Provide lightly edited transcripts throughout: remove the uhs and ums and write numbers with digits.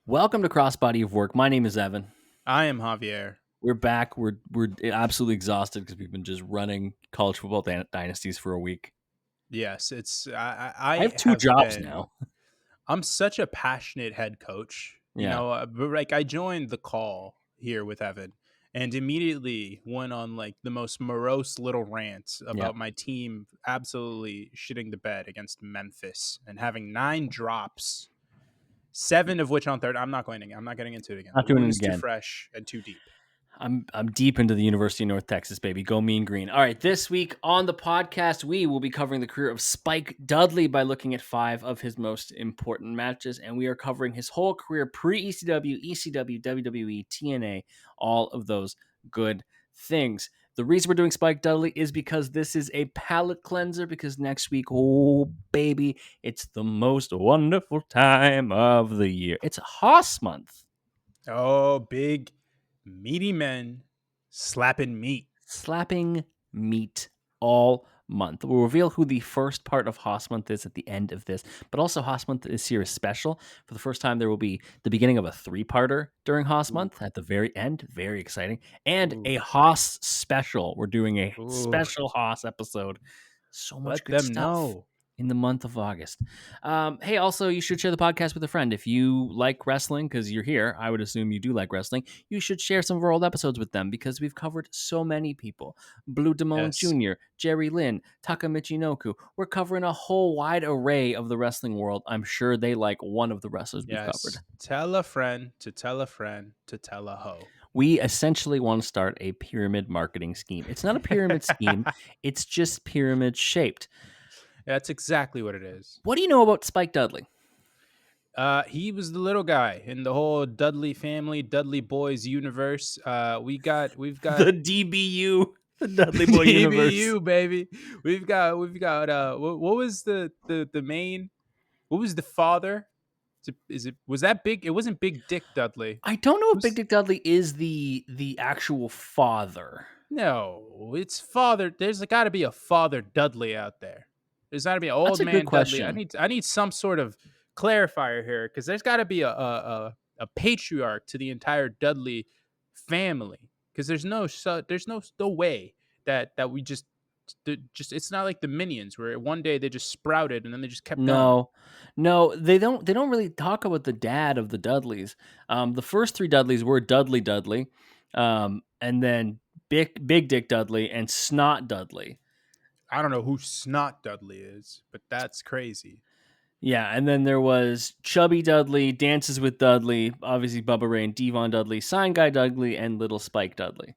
Welcome to Crossbody of Work. My name is Evan. I am Javier. We're back. We're absolutely exhausted because we've been just running college football dynasties for a week. Yes, it's I have I two have jobs been. now. I'm such a passionate head coach. Yeah, But like I joined the call here with Evan, and immediately went on like the most morose little rant yeah. about my team absolutely shitting the bed against Memphis and having 9 drops, 7 of which on third. I'm not getting into it again. Not The doing wound it is too again. fresh and too deep. I'm deep into the University of North Texas, baby. Go Mean Green. All right, this week on the podcast, we will be covering the career of Spike Dudley by looking at 5 of his most important matches, and we are covering his whole career pre-ECW, ECW, WWE, TNA, all of those good things. The reason we're doing Spike Dudley is because this is a palate cleanser, because next week, oh baby, it's the most wonderful time of the year. It's Hoss month. Oh, big meaty men slapping meat. Slapping meat all month. We'll reveal who the first part of Haas month is at the end of this, but also Haas month this year is special. For the first time, there will be the beginning of a 3-parter during Haas Ooh, month at the very end. Very exciting. And ooh, a Haas special. We're doing a ooh. special Haas episode. So much Let good them stuff know. in the month of August. Hey, also, you should share the podcast with a friend. If you like wrestling, because you're here, I would assume you do like wrestling, you should share some of our old episodes with them because we've covered so many people. Blue Demone Yes. Jr., Jerry Lynn, Taka Michinoku. We're covering a whole wide array of the wrestling world. I'm sure they like one of the wrestlers we've covered. Yes. Tell a friend to tell a friend to tell a hoe. We essentially want to start a pyramid marketing scheme. It's not a pyramid scheme, it's just pyramid shaped. That's exactly what it is. What do you know about Spike Dudley? He was the little guy in the whole Dudley family, Dudley Boys universe. We've got The DBU, the Dudley the Boy universe. DBU, baby. We've got what was the main, what was the father? Was that big? It wasn't Big Dick Dudley. I don't know if Big Who's Dick Dudley is the actual father. No, it's father. There's got to be a father Dudley out there. There's got to be an That's old a good man Dudley. I question. need I need some sort of clarifier here because there's got to be a patriarch to the entire Dudley family because there's no way that we just it's not like the Minions where one day they just sprouted and then they just kept going. No, no, they don't. They don't really talk about the dad of the Dudleys. The first 3 Dudleys were Dudley, and then Big Dick Dudley and Snot Dudley. I don't know who Snot Dudley is, but that's crazy. Yeah, and then there was Chubby Dudley, Dances with Dudley, obviously Bubba Ray and Devon Dudley, Sign Guy Dudley, and Little Spike Dudley.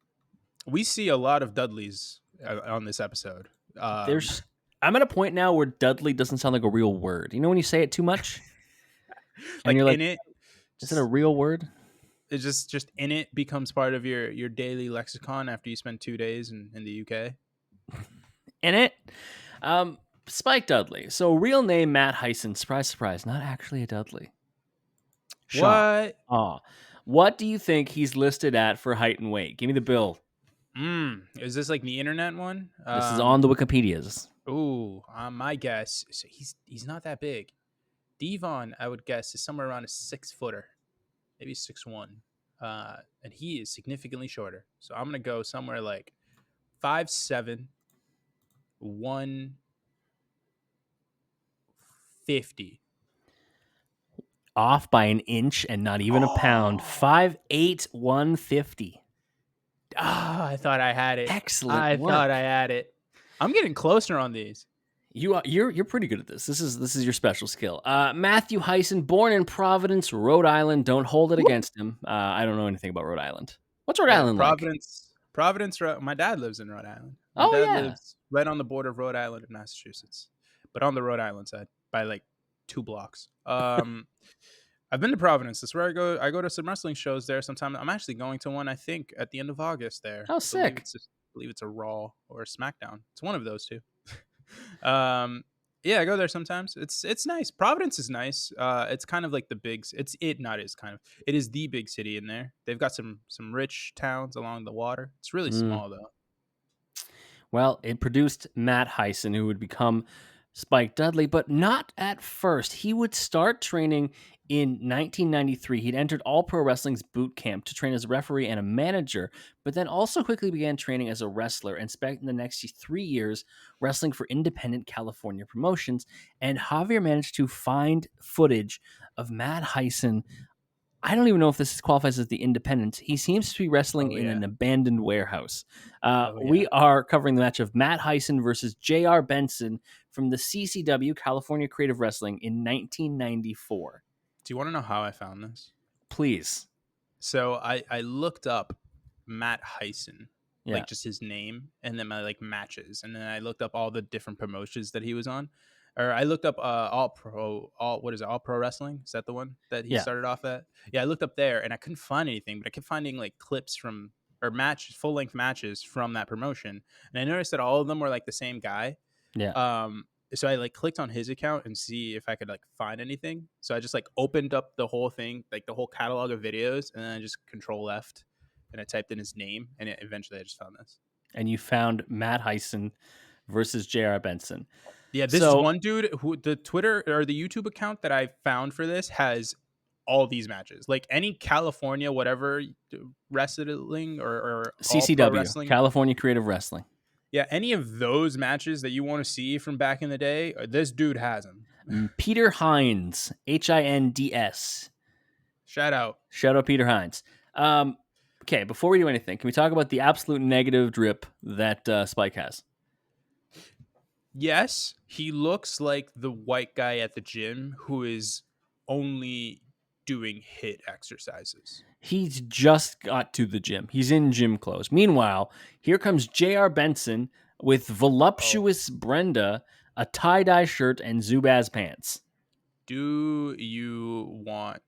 We see a lot of Dudleys on this episode. There's I'm at a point now where Dudley doesn't sound like a real word. You know when you say it too much and Like you're like, in it, is it a just real word? it's just in it becomes part of your daily lexicon after you spend 2 days in the UK. In it? Spike Dudley. So real name Matt Hyson. Surprise, surprise. Not actually a Dudley. Shock. What? Aw. What do you think he's listed at for height and weight? Give me the bill. Is this like the internet one? This is on the Wikipedias. My guess, so he's not that big. Devon, I would guess, is somewhere around a 6-footer, maybe 6'1", and he is significantly shorter. So I'm gonna go somewhere like 5'7", 150. Off by an inch and not even a pound. Oh, 5'8", 150. I thought I had it. Excellent I thought I work. had it. I'm getting closer on these. You're pretty good at this. This is your special skill. Matthew Hyson, born in Providence, Rhode Island. Don't hold it against him. I don't know anything about Rhode Island. What's Rhode Yeah, Island like? Providence. My dad lives in Rhode Island. My Oh dad yeah. lives right on the border of Rhode Island and Massachusetts, but on the Rhode Island side by like 2 blocks. I've been to Providence. That's where I go. I go to some wrestling shows there. Sometimes I'm actually going to one. I think at the end of August there. Oh I believe sick. it's a Raw or a SmackDown. It's one of those two. um, yeah, I go there sometimes. It's nice. Providence is nice. It's kind of like the big. It is the big city in there. They've got some rich towns along the water. It's really Mm. small though. Well, it produced Matt Hyson, who would become Spike Dudley, but not at first. He would start training In 1993, he'd entered All Pro Wrestling's boot camp to train as a referee and a manager, but then also quickly began training as a wrestler and spent the next 3 years wrestling for independent California promotions. And Javier managed to find footage of Matt Hyson. I don't even know if this qualifies as the independent. He seems to be wrestling Oh in yeah. an abandoned warehouse. Oh We yeah. are covering the match of Matt Hyson versus J.R. Benson from the CCW, California Creative Wrestling, in 1994. Do you want to know how I found this? Please. So I looked up Matt Hyson, Yeah. like just his name, and then my like matches, and then I looked up all the different promotions that he was on, or I looked up All Pro Wrestling. Is that the one that he Yeah. started off at? Yeah, I looked up there, and I couldn't find anything, but I kept finding like clips from or matches, full length matches from that promotion, and I noticed that all of them were like the same guy. Yeah. So I like clicked on his account and see if I could like find anything. So I just like opened up the whole thing, like the whole catalog of videos, and then I just control left and I typed in his name, and eventually I just found this. And you found Matt Hyson versus J.R. Benson. Yeah, this is So one dude who the Twitter or the YouTube account that I found for this has all these matches. Like any California, whatever wrestling or all pro CCW, wrestling. California Creative Wrestling. Yeah, any of those matches that you want to see from back in the day, this dude has them. Peter Hines, Hinds. Shout out. Shout out Peter Hines. Okay, before we do anything, can we talk about the absolute negative drip that Spike has? Yes, he looks like the white guy at the gym who is only doing HIIT exercises. He's just got to the gym. He's in gym clothes. Meanwhile, here comes J.R. Benson with voluptuous Brenda, a tie-dye shirt, and Zubaz pants. Do you want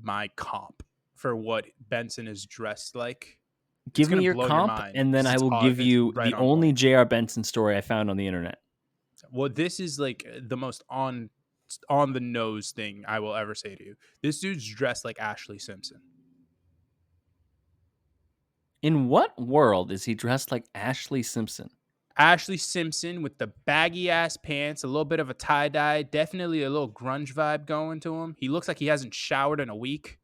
my comp for what Benson is dressed like? Give me your comp, and then I will give you the only J.R. Benson story I found on the internet. Well, this is like the most on the nose thing I will ever say to you. This dude's dressed like Ashley Simpson. In what world is he dressed like Ashley Simpson? Ashley Simpson with the baggy ass pants, a little bit of a tie dye, definitely a little grunge vibe going to him. He looks like he hasn't showered in a week.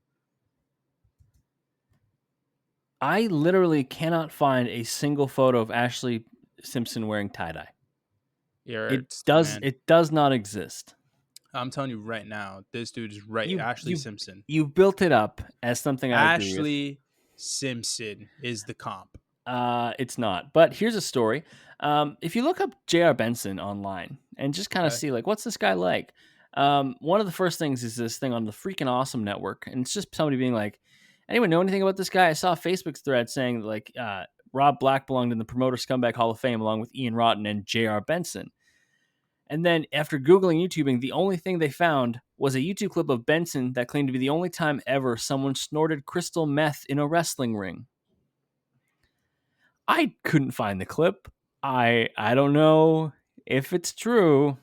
I literally cannot find a single photo of Ashley Simpson wearing tie-dye. It does not exist. I'm telling you right now, this dude's right. Ashley Simpson. You built it up as something I agree with. Ashley Simpson is the comp. It's not. But here's a story. If you look up J.R. Benson online and just kind of see like what's this guy like, one of the first things is this thing on the Freaking Awesome Network, and it's just somebody being like, anyone know anything about this guy? I saw a Facebook thread saying like Rob Black belonged in the Promoter Scumbag Hall of Fame along with Ian Rotten and J.R. Benson. And then after Googling YouTubing, the only thing they found was a YouTube clip of Benson that claimed to be the only time ever someone snorted crystal meth in a wrestling ring. I couldn't find the clip. I don't know if it's true.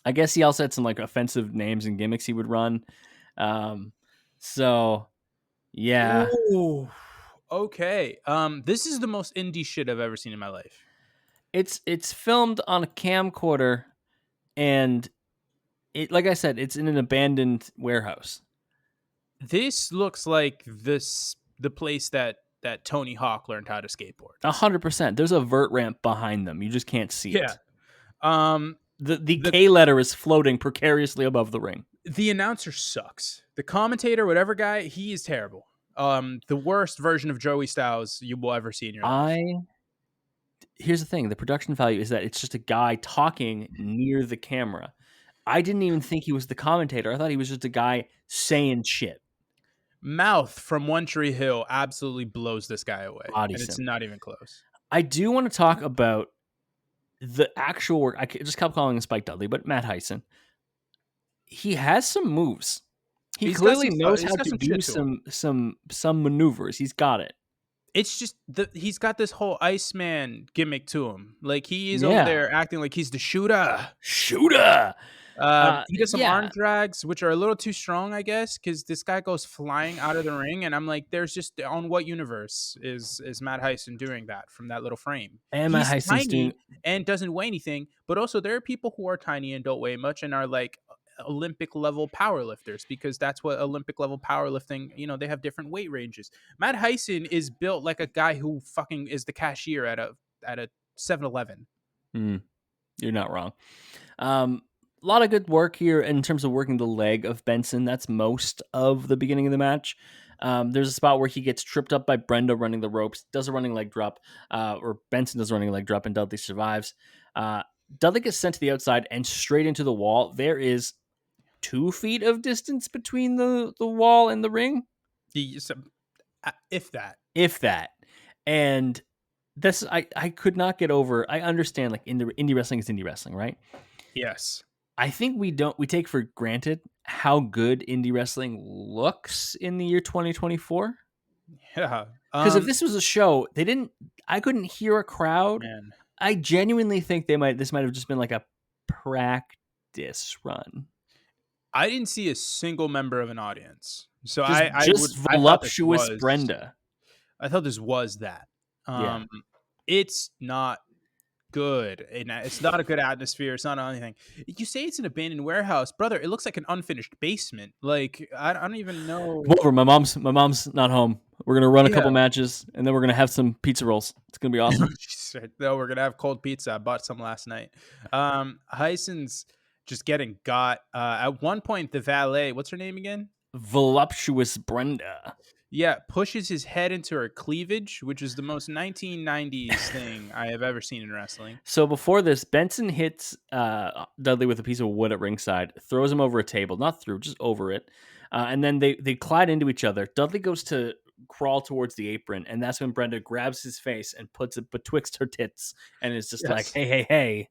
I guess he also had some like offensive names and gimmicks he would run. So yeah. Ooh, okay. This is the most indie shit I've ever seen in my life. It's filmed on a camcorder, and it, like I said, it's in an abandoned warehouse. This looks like the place that Tony Hawk learned how to skateboard. 100%. There's a vert ramp behind them. You just can't see it. The K letter is floating precariously above the ring. The announcer sucks. The commentator, whatever guy, he is terrible. The worst version of Joey Styles you will ever see in your life. Here's the thing. The production value is that it's just a guy talking near the camera. I didn't even think he was the commentator. I thought he was just a guy saying shit. Mouth from One Tree Hill absolutely blows this guy away. And it's not even close. I do want to talk about the actual work. I just kept calling him Spike Dudley, but Matt Hyson. He has some moves. He clearly knows how to do some maneuvers. He's got it. It's just he's got this whole Iceman gimmick to him. Like he is over there acting like he's the shooter. He does some arm drags, which are a little too strong, I guess, because this guy goes flying out of the ring, and I'm like, there's just on what universe is Matt Hyson doing that from that little frame? And Matt Hyson's tiny and doesn't weigh anything, but also there are people who are tiny and don't weigh much and are like Olympic level powerlifters, because that's what Olympic level powerlifting, they have different weight ranges. Matt Hyson is built like a guy who fucking is the cashier at a 7-Eleven. You're not wrong. A lot of good work here in terms of working the leg of Benson. That's most of the beginning of the match. There's a spot where he gets tripped up by Brenda running the ropes, does a running leg drop, or Benson does a running leg drop, and Dudley survives. Dudley gets sent to the outside and straight into the wall. There is 2 feet of distance between the wall and the ring. If that. If that. And this, I could not get over. I understand, like, indie wrestling is indie wrestling, right? Yes. I think we take for granted how good indie wrestling looks in the year 2024. Yeah. Because if this was a show, I couldn't hear a crowd. Man. I genuinely think this might have just been like a practice run. I didn't see a single member of an audience. So voluptuous Brenda. I thought this was that. It's not good. It's not a good atmosphere. It's not anything. You say it's an abandoned warehouse, brother. It looks like an unfinished basement. Like, I don't even know. Come over. My mom's not home. We're gonna run a couple matches, and then we're gonna have some pizza rolls. It's gonna be awesome. No, we're gonna have cold pizza. I bought some last night. Hyson's just getting got. At one point, the valet, what's her name again? Voluptuous Brenda. Yeah, pushes his head into her cleavage, which is the most 1990s thing I have ever seen in wrestling. So before this, Benson hits Dudley with a piece of wood at ringside, throws him over a table, not through, just over it. And then they collide into each other. Dudley goes to crawl towards the apron, and that's when Brenda grabs his face and puts it betwixt her tits and is just like, hey, hey, hey.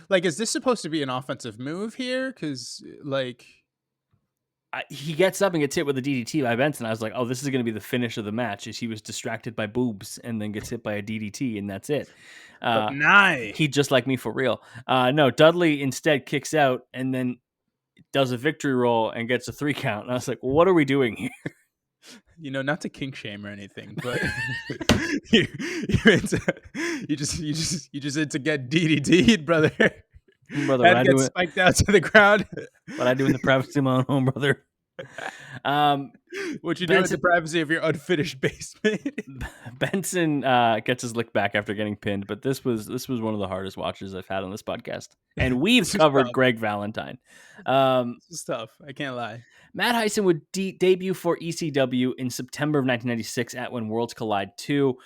Like, is this supposed to be an offensive move here? Because, like... he gets up and gets hit with a DDT by Benson. I was like, oh, this is going to be the finish of the match. Is he was distracted by boobs and then gets hit by a DDT, and that's it. He just like me for real. No, Dudley instead kicks out and then does a victory roll and gets a 3 count. And I was like, well, what are we doing here? Not to kink shame or anything, but you just into get DDT'd, brother. Brother, and get spiked out to the ground. What I do in the privacy of my own home, brother. What you do in the privacy of your unfinished basement. Benson gets his lick back after getting pinned, but this was one of the hardest watches I've had on this podcast. And we've covered Greg Valentine. This is tough. I can't lie. Matt Hyson would debut for ECW in September of 1996 at When Worlds Collide 2.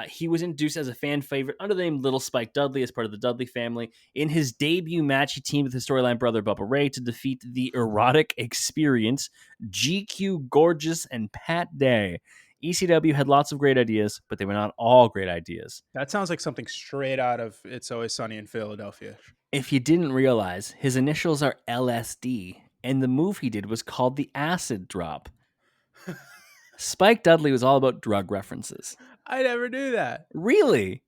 He was introduced as a fan favorite under the name Little Spike Dudley as part of the Dudley family. In his debut match, he teamed with his storyline brother Bubba Ray to defeat the Erotic Experience, GQ Gorgeous, and Pat Day. ECW had lots of great ideas, but they were not all great ideas. That sounds like something straight out of It's Always Sunny in Philadelphia. If you didn't realize, his initials are LSD, and the move he did was called the Acid Drop. Spike Dudley was all about drug references. I never knew that. Really?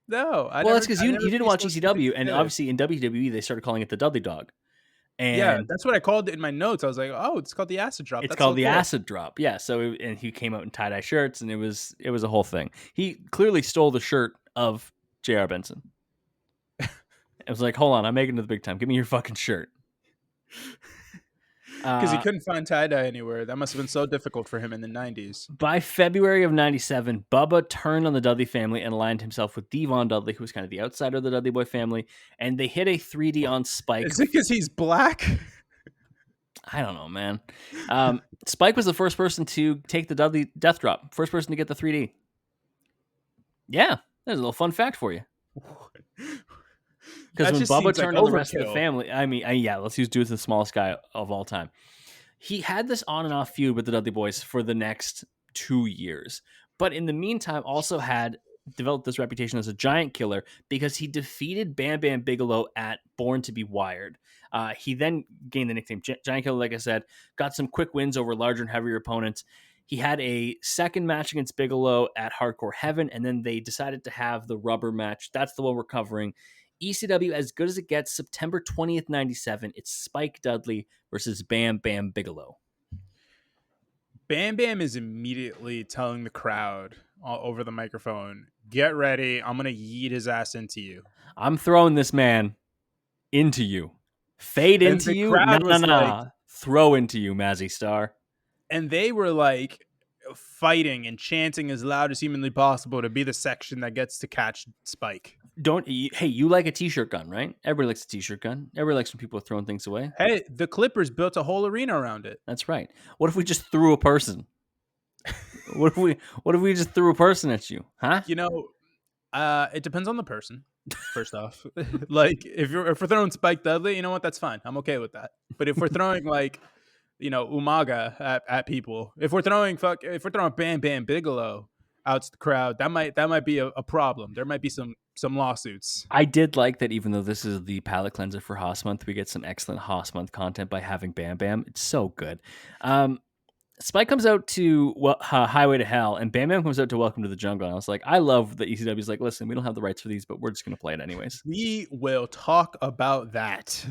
No. That's because you didn't watch ECW, and obviously in WWE, they started calling it the Dudley Dog. And yeah, that's what I called it in my notes. I was like, "Oh, it's called the Acid Drop." It's called the Acid Drop. Yeah. So, and he came out in tie-dye shirts, and it was a whole thing. He clearly stole the shirt of J.R. Benson. I was like, "Hold on, I'm making it to the big time. Give me your fucking shirt." Because he couldn't find tie-dye anywhere. That must have been so difficult for him in the 90s. By February of 97, Bubba turned on the Dudley family and aligned himself with Devon Dudley, who was kind of the outsider of the Dudley Boy family, and they hit a 3D on Spike. Is it because he's black? I don't know, man. Spike was the first person to take the Dudley Death Drop. First person to get the 3D. Yeah, there's a little fun fact for you. Because when Bubba turned on the rest of the family, let's use do with the smallest guy of all time. He had this on and off feud with the Dudley Boys for the next 2 years. But in the meantime, also had developed this reputation as a giant killer because he defeated Bam Bam Bigelow at Born to be Wired. He then gained the nickname Giant Killer, like I said, got some quick wins over larger and heavier opponents. He had a second match against Bigelow at Hardcore Heaven, and then they decided to have the rubber match. That's the one we're covering. ECW, as good as it gets, September 20th, 97. It's Spike Dudley versus Bam Bam Bigelow. Bam Bam is immediately telling the crowd over the microphone, get ready, I'm going to yeet his ass into you. I'm throwing this man into you. Fade And into the you? No, crowd no, was like, no. Throw into you, Mazzy Star. and they were like fighting and chanting as loud as humanly possible to be the section that gets to catch Spike. Hey, you like a t-shirt gun, right? Everybody likes a t-shirt gun. Everybody likes when people are throwing things away. Hey, the Clippers built a whole arena around it. That's right. What if we just threw a person? What if we just threw a person at you? Huh? You know, it depends on the person. First off, like if we're throwing Spike Dudley, you know what? That's fine. I'm okay with that. But if we're throwing like, Umaga at people, if we're throwing Bam Bam Bigelow out to the crowd, that might be a problem. There might be some lawsuits. I did like that even though this is the palate cleanser for Haas Month, we get some excellent Haas Month content by having Bam Bam. It's so good. Spike comes out to Highway to Hell, and Bam Bam comes out to Welcome to the Jungle. And I was like, I love that ECW's like, listen, we don't have the rights for these, but we're just going to play it anyways. We will talk about that.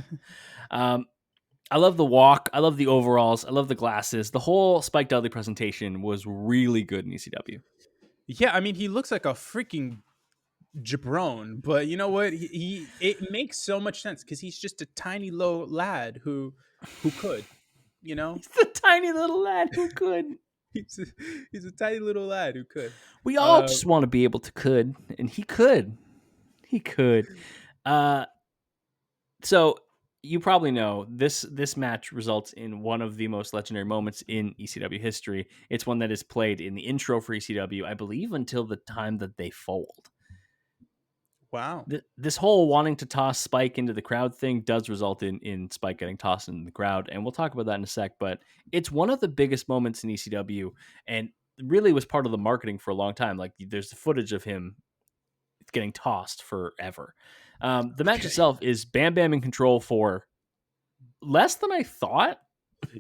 I love the walk. I love the overalls. I love the glasses. The whole Spike Dudley presentation was really good in ECW. Yeah, I mean, he looks like a freaking jabron, but you know what? It makes so much sense because he's just a tiny little lad who could, you know. He's the tiny little lad who could. he's a tiny little lad who could. We all just want to be able to could, and he could. He could. So you probably know this match results in one of the most legendary moments in ECW history. It's one that is played in the intro for ECW, I believe, until the time that they fold. Wow. This whole wanting to toss Spike into the crowd thing does result in Spike getting tossed into the crowd, and we'll talk about that in a sec, but it's one of the biggest moments in ECW, and really was part of the marketing for a long time. Like, there's the footage of him getting tossed forever. The match itself is Bam Bam in control for less than I thought.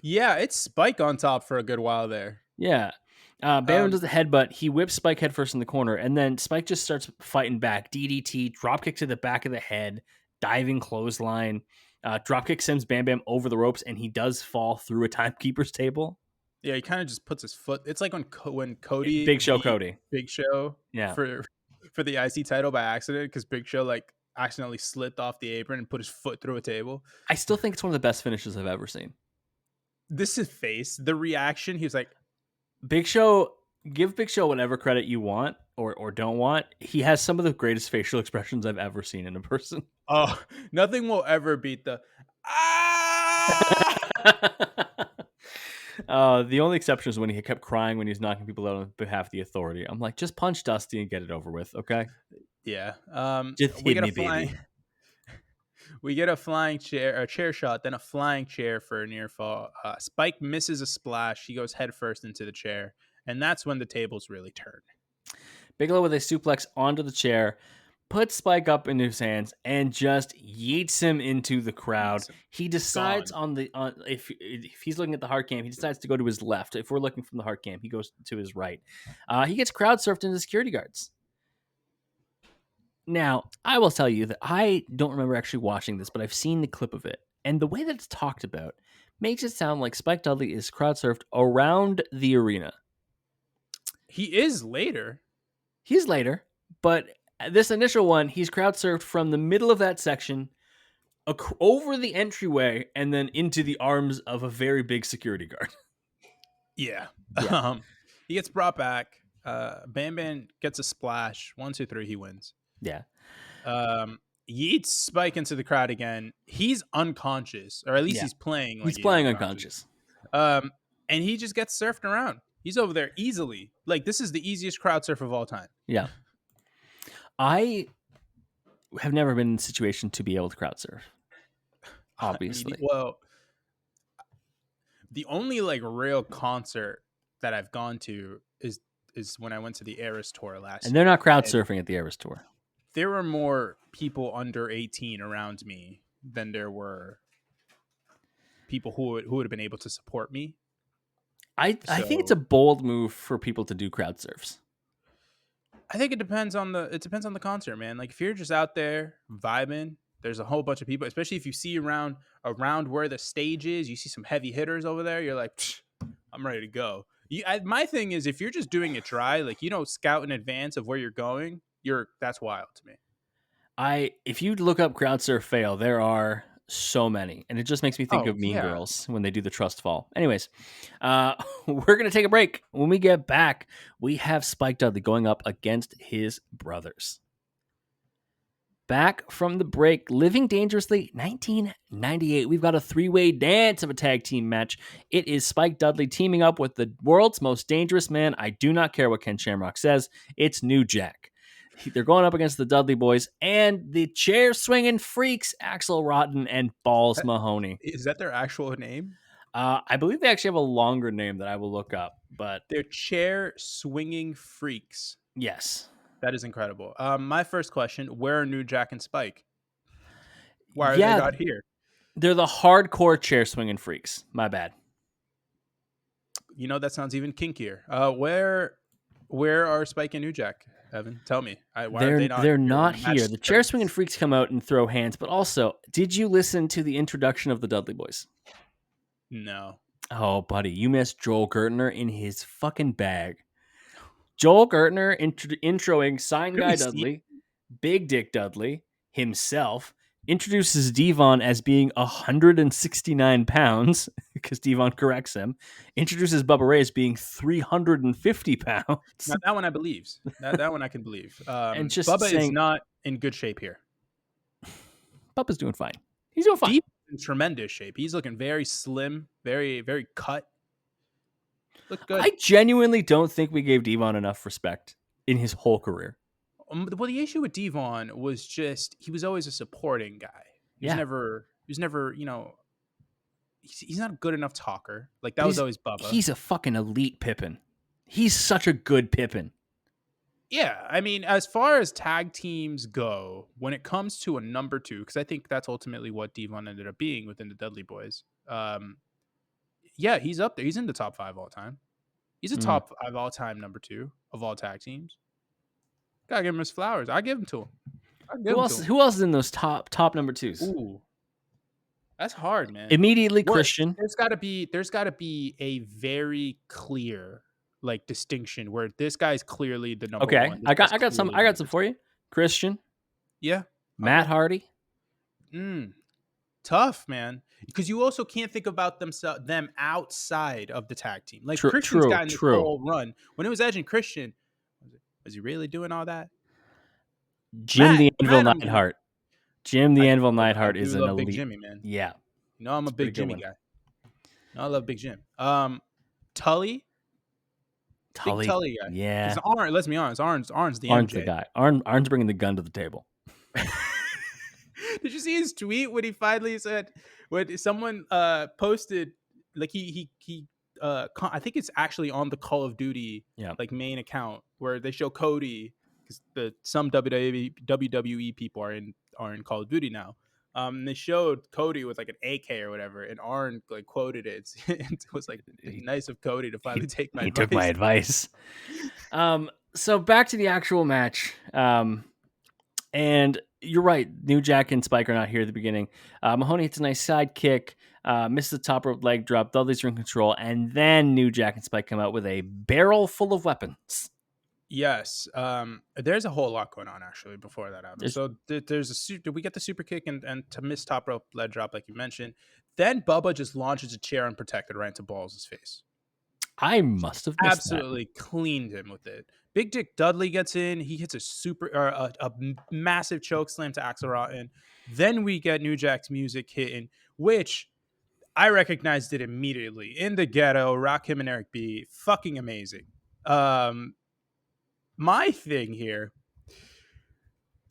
Yeah, it's Spike on top for a good while there. Yeah. Bam Bam does the headbutt. He whips Spike headfirst in the corner, and then Spike just starts fighting back. DDT, dropkick to the back of the head, diving clothesline. Dropkick sends Bam Bam over the ropes, and he does fall through a timekeeper's table. Yeah, he kind of just puts his foot. It's like when Cody Big Show Cody. Big Show. Yeah. For the IC title by accident because Big Show like accidentally slipped off the apron and put his foot through a table. I still think it's one of the best finishes I've ever seen. This is face. The reaction, he was like, Big Show, give Big Show whatever credit you want or don't want. He has some of the greatest facial expressions I've ever seen in a person. Oh, nothing will ever beat the the only exception is when he kept crying when he's knocking people out on behalf of the authority. I'm like, just punch Dusty and get it over with, okay? Yeah. Just hit me, baby. We get a flying chair, a chair shot, then a flying chair for a near fall. Spike misses a splash. He goes headfirst into the chair, and that's when the tables really turn. Bigelow with a suplex onto the chair, puts Spike up into his hands, and just yeets him into the crowd. He decides if he's looking at the hard cam, he decides to go to his left. If we're looking from the hard cam, he goes to his right. He gets crowd surfed into security guards. Now, I will tell you that I don't remember actually watching this, but I've seen the clip of it. And the way that it's talked about makes it sound like Spike Dudley is crowd surfed around the arena. He is later. He's later, but this initial one, he's crowd surfed from the middle of that section over the entryway and then into the arms of a very big security guard. Yeah. He gets brought back. Bam Bam gets a splash. 1, 2, 3, he wins. Yeah. Yeets Spike into the crowd again. He's unconscious, or at least he's playing. He's playing unconscious. And he just gets surfed around. He's over there easily. Like, this is the easiest crowd surf of all time. Yeah. I have never been in a situation to be able to crowd surf. Obviously. Well, the only like real concert that I've gone to is when I went to the Eras tour last year. And they're not crowd surfing at the Eras tour. There were more people under 18 around me than there were people who would have been able to support me. I think it's a bold move for people to do crowd surfs. I think it depends on the concert, man. Like, if you're just out there vibing, there's a whole bunch of people, especially if you see around where the stage is, you see some heavy hitters over there, you're like, I'm ready to go. My thing is, if you're just doing it dry, like, you don't scout in advance of where you're going, that's wild to me. If you look up crowd surf fail, there are so many, and it just makes me think Oh of Mean yeah. Girls when they do the trust fall. Anyways, we're gonna take a break. When we get back, we have Spike Dudley going up against his brothers. Back from the break, Living Dangerously 1998. We've got a three-way dance of a tag team match. It is Spike Dudley teaming up with the world's most dangerous man. I do not care what Ken Shamrock says. It's New Jack. They're going up against the Dudley Boys and the chair swinging freaks, Axel Rotten and Balls Mahoney. Is that their actual name? I believe they actually have a longer name that I will look up, but They're chair swinging freaks. yes. That is incredible. My first question: where are New Jack and Spike? Why are they Yeah, not here? they're the hardcore chair swinging freaks. My bad. You know, that sounds even kinkier. Where are Spike and New Jack? Evan, tell me. Why are they not? They're here when not the match here. The chair starts? swinging freaks come out and throw hands, but also, did you listen to the introduction of the Dudley Boys? No. Oh, buddy, you missed Joel Gertner in his fucking bag. Joel Gertner introing Sign Did Guy we see Dudley, Big Dick Dudley himself, introduces Devon as being 169 pounds because Devon corrects him, introduces Bubba Ray as being 350 pounds. Now that one I believe. That one I can believe. And just Bubba is saying, not in good shape here. Bubba's doing fine. He's doing fine. Deep in tremendous shape. He's looking very slim, very, very cut. Look good. I genuinely don't think we gave Devon enough respect in his whole career. Well, the issue with Devon was just he was always a supporting guy. He was never, he's not a good enough talker. Like that was always Bubba. He's a fucking elite Pippin. He's such a good Pippin. Yeah, I mean, as far as tag teams go, when it comes to a number two, because I think that's ultimately what Devon ended up being within the Dudley Boys. Yeah, he's up there. He's in the top 5 all time. He's a top 5 all time number 2 of all tag teams. Gotta give him his flowers. I give him to him. Who else is in those top number 2s? Ooh, that's hard, man. Immediately Christian. There's got to be a very clear distinction where this guy's clearly the number one. Okay, I got some for you. Christian. Yeah. Matt Hardy. Tough, man. Because you also can't think about them outside of the tag team. Like Christian's gotten the whole run. When it was Edge and Christian, was he really doing all that? Jim the Anvil Neidhart. Jim the Anvil Neidhart is an elite. Big Jimmy, man. Yeah. You know I'm a big Jimmy guy. No, I love Big Jim. Tully. Big Tully guy. Yeah. Arn, let's be honest, Arn's the Arn's MJ. the guy. Arn's bringing the gun to the table. Did you see his tweet when he finally said when someone posted I think it's actually on the Call of Duty main account where they show Cody because some WWE people are in Call of Duty now. They showed Cody with an AK or whatever, and Arn quoted it. It was nice of Cody to finally take my advice. He took my advice. So back to the actual match. And you're right. New Jack and Spike are not here at the beginning. Mahoney hits a nice side kick, misses the top rope leg drop. Dudley's are in control, and then New Jack and Spike come out with a barrel full of weapons. Yes, there's a whole lot going on actually before that happens. So we get the super kick and to miss top rope leg drop like you mentioned. Then Bubba just launches a chair unprotected right into Balls' face. I must have missed absolutely cleaned him with it. Big Dick Dudley gets in. He hits a massive choke slam to Axel Rotten. Then we get New Jack's music hitting, which I recognized it immediately. In the Ghetto, Rakim and Eric B. Fucking amazing. My thing here.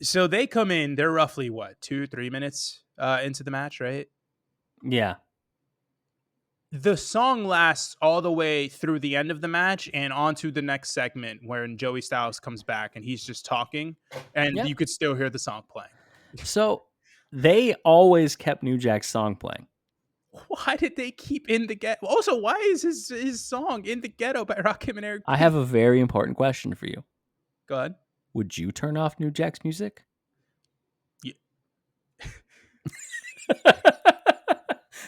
So they come in. They're roughly 2-3 minutes into the match, right? Yeah. The song lasts all the way through the end of the match and onto the next segment when Joey Styles comes back and he's just talking and you could still hear the song playing. So they always kept New Jack's song playing. Why did they keep In the Ghetto? Also, why is his song In the Ghetto by Rakim and Eric B? I have a very important question for you. Go ahead. Would you turn off New Jack's music? Yeah.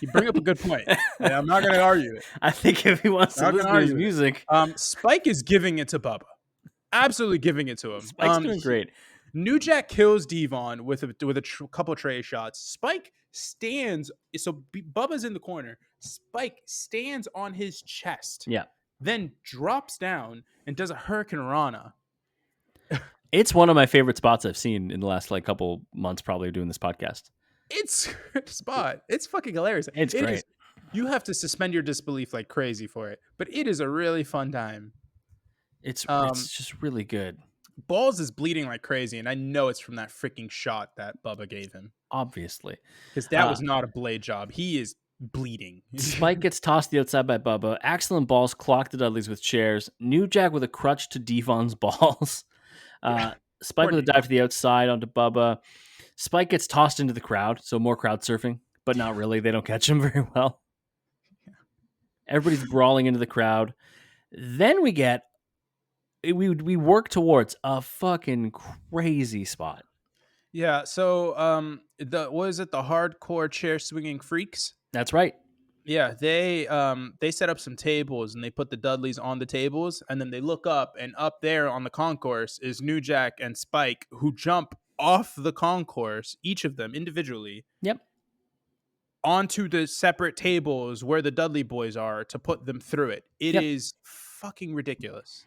You bring up a good point. And I'm not going to argue it. I think if he wants to listen to his music. Spike is giving it to Bubba. Absolutely giving it to him. Spike's doing great. New Jack kills Devon with a couple tray shots. Spike stands. So Bubba's in the corner. Spike stands on his chest, Yeah. then drops down and does a Hurricane Rana. It's one of my favorite spots I've seen in the last like couple months, probably doing this podcast. It's a spot. It's fucking hilarious. It's It great. is. You have to suspend your disbelief like crazy for it, but it is a really fun time. It's just really good. Balls is bleeding like crazy, and I know it's from that freaking shot that Bubba gave him. Obviously. Because that was not a blade job. He is bleeding. Spike gets tossed to the outside by Bubba. Axel and Balls clock the Dudleys with chairs. New Jack with a crutch to Devon's balls. Spike with a dive to the outside onto Bubba. Spike gets tossed into the crowd, so more crowd surfing, but not really. They don't catch him very well. Everybody's brawling into the crowd. Then we work towards a fucking crazy spot. Yeah, so the hardcore chair swinging freaks? That's right. Yeah, they set up some tables and they put the Dudleys on the tables, and then they look up, and up there on the concourse is New Jack and Spike, who jump off the concourse, each of them individually. Yep. Onto the separate tables where the Dudley Boys are to put them through it. It is fucking ridiculous.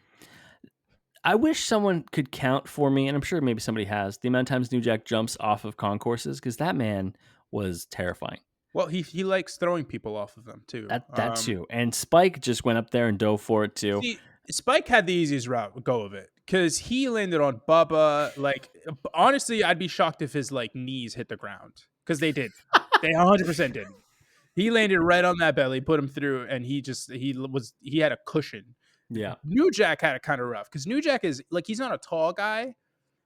I wish someone could count for me, and I'm sure maybe somebody has, the amount of times New Jack jumps off of concourses, because that man was terrifying. Well, he likes throwing people off of them too. That too. And Spike just went up there and dove for it too. See, Spike had the easiest go of it because he landed on Bubba. Like, honestly, I'd be shocked if his like knees hit the ground, because they did. They 100% did. He landed right on that belly, put him through, and he had a cushion. Yeah. New Jack had it kind of rough because New Jack is like, he's not a tall guy,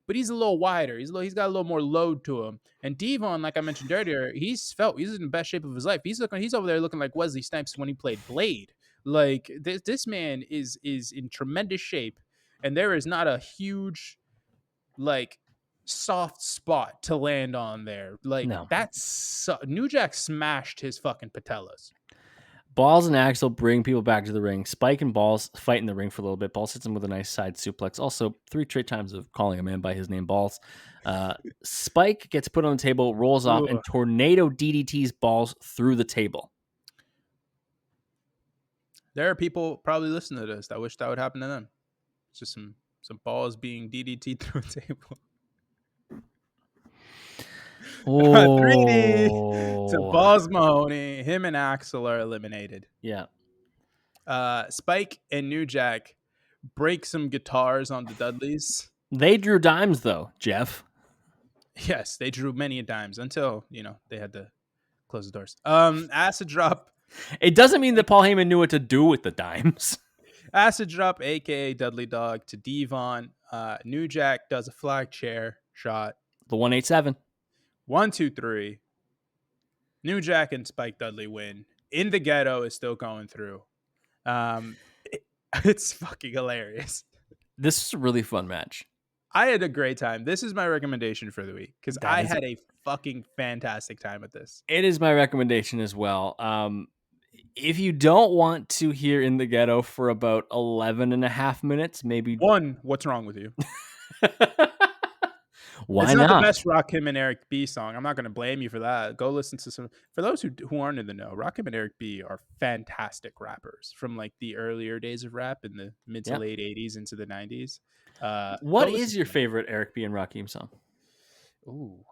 but he's a little wider. He's got a little more load to him. And Devon, like I mentioned earlier, he's in the best shape of his life. He's over there looking like Wesley Snipes when he played Blade. Like, this man is in tremendous shape, and there is not a huge like soft spot to land on there. Like, no. New Jack smashed his fucking patellas. Balls and Axel bring people back to the ring. Spike and Balls fight in the ring for a little bit. Balls hits him with a nice side suplex. Also, 3 straight times of calling a man by his name, Balls. Spike gets put on the table, rolls off, and tornado DDTs Balls through the table. There are people probably listening to this that wish that would happen to them. It's just some balls being DDT through a table. Oh. 3D to Balls Mahoney. Him and Axel are eliminated. Yeah. Spike and New Jack break some guitars on the Dudleys. They drew dimes, though, Jeff. Yes, they drew many dimes until, they had to close the doors. Acid drop. It doesn't mean that Paul Heyman knew what to do with the dimes. Acid drop, a.k.a. Dudley Dog, to Devon. New Jack does a flag chair shot. The 187. 1, 2, 3. New Jack and Spike Dudley win. In the Ghetto is still going through. It's fucking hilarious. This is a really fun match. I had a great time. This is my recommendation for the week because I had a fucking fantastic time with this. It is my recommendation as well. If you don't want to hear In the Ghetto for about 11 and a half minutes, maybe... One, what's wrong with you? Why it's not? The best Rakim and Eric B song. I'm not going to blame you for that. Go listen to some. For those who aren't in the know, Rakim and Eric B are fantastic rappers from like the earlier days of rap in the mid to late 80s into the 90s. What is your favorite Eric B and Rakim song? Ooh,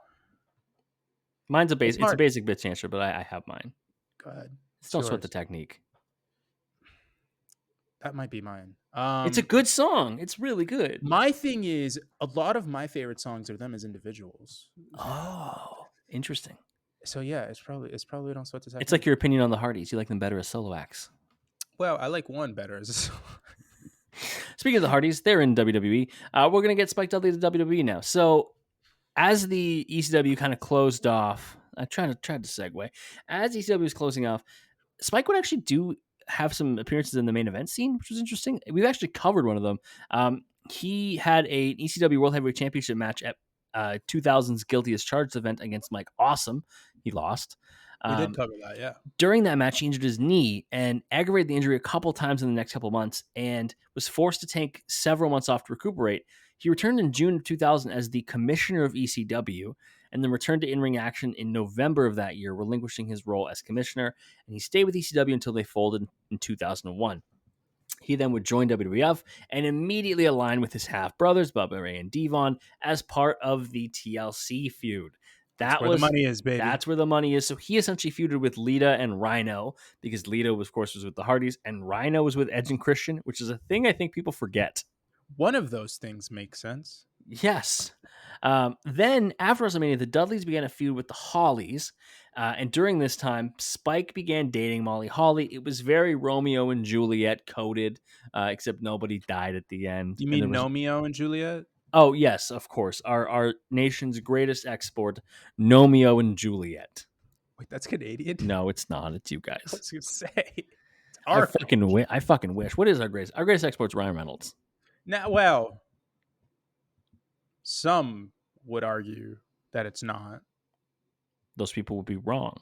mine's a basic. It's a basic bitch answer, but I have mine. Go ahead. Don't sweat the technique. That might be mine. It's a good song. It's really good. My thing is, a lot of my favorite songs are them as individuals. Oh, interesting. So yeah, it's probably Don't Sweat the Technique. It's like your opinion on the Hardys. You like them better as solo acts. Well, I like one better as a solo. Speaking of the Hardys, they're in WWE. We're gonna get Spike Dudley to WWE now. So as the ECW kind of closed off, I tried to segue. As ECW was closing off, Spike would actually have some appearances in the main event scene, which was interesting. We've actually covered one of them. He had an ECW World Heavyweight Championship match at 2000's Guilty as Charged event against Mike Awesome. He lost. We did cover that, yeah. During that match, he injured his knee and aggravated the injury a couple times in the next couple months and was forced to take several months off to recuperate. He returned in June of 2000 as the commissioner of ECW, and then returned to in-ring action in November of that year, relinquishing his role as commissioner, and he stayed with ECW until they folded in 2001. He then would join WWF and immediately align with his half-brothers, Bubba Ray and Devon, as part of the TLC feud. That's where the money is, baby. That's where the money is. So he essentially feuded with Lita and Rhino, because Lita, of course, was with the Hardys, and Rhino was with Edge and Christian, which is a thing I think people forget. One of those things makes sense. Yes. Then, after WrestleMania, the Dudleys began a feud with the Hollies. And during this time, Spike began dating Molly Holly. It was very Romeo and Juliet coded, except nobody died at the end. You mean Nomeo and Juliet? Oh, yes, of course. Our nation's greatest export, Nomeo and Juliet. Wait, that's Canadian? No, it's not. It's you guys. I was going to say. I fucking wish. What is our greatest? Our greatest export's Ryan Reynolds. Now, well, some would argue that it's not. Those people would be wrong.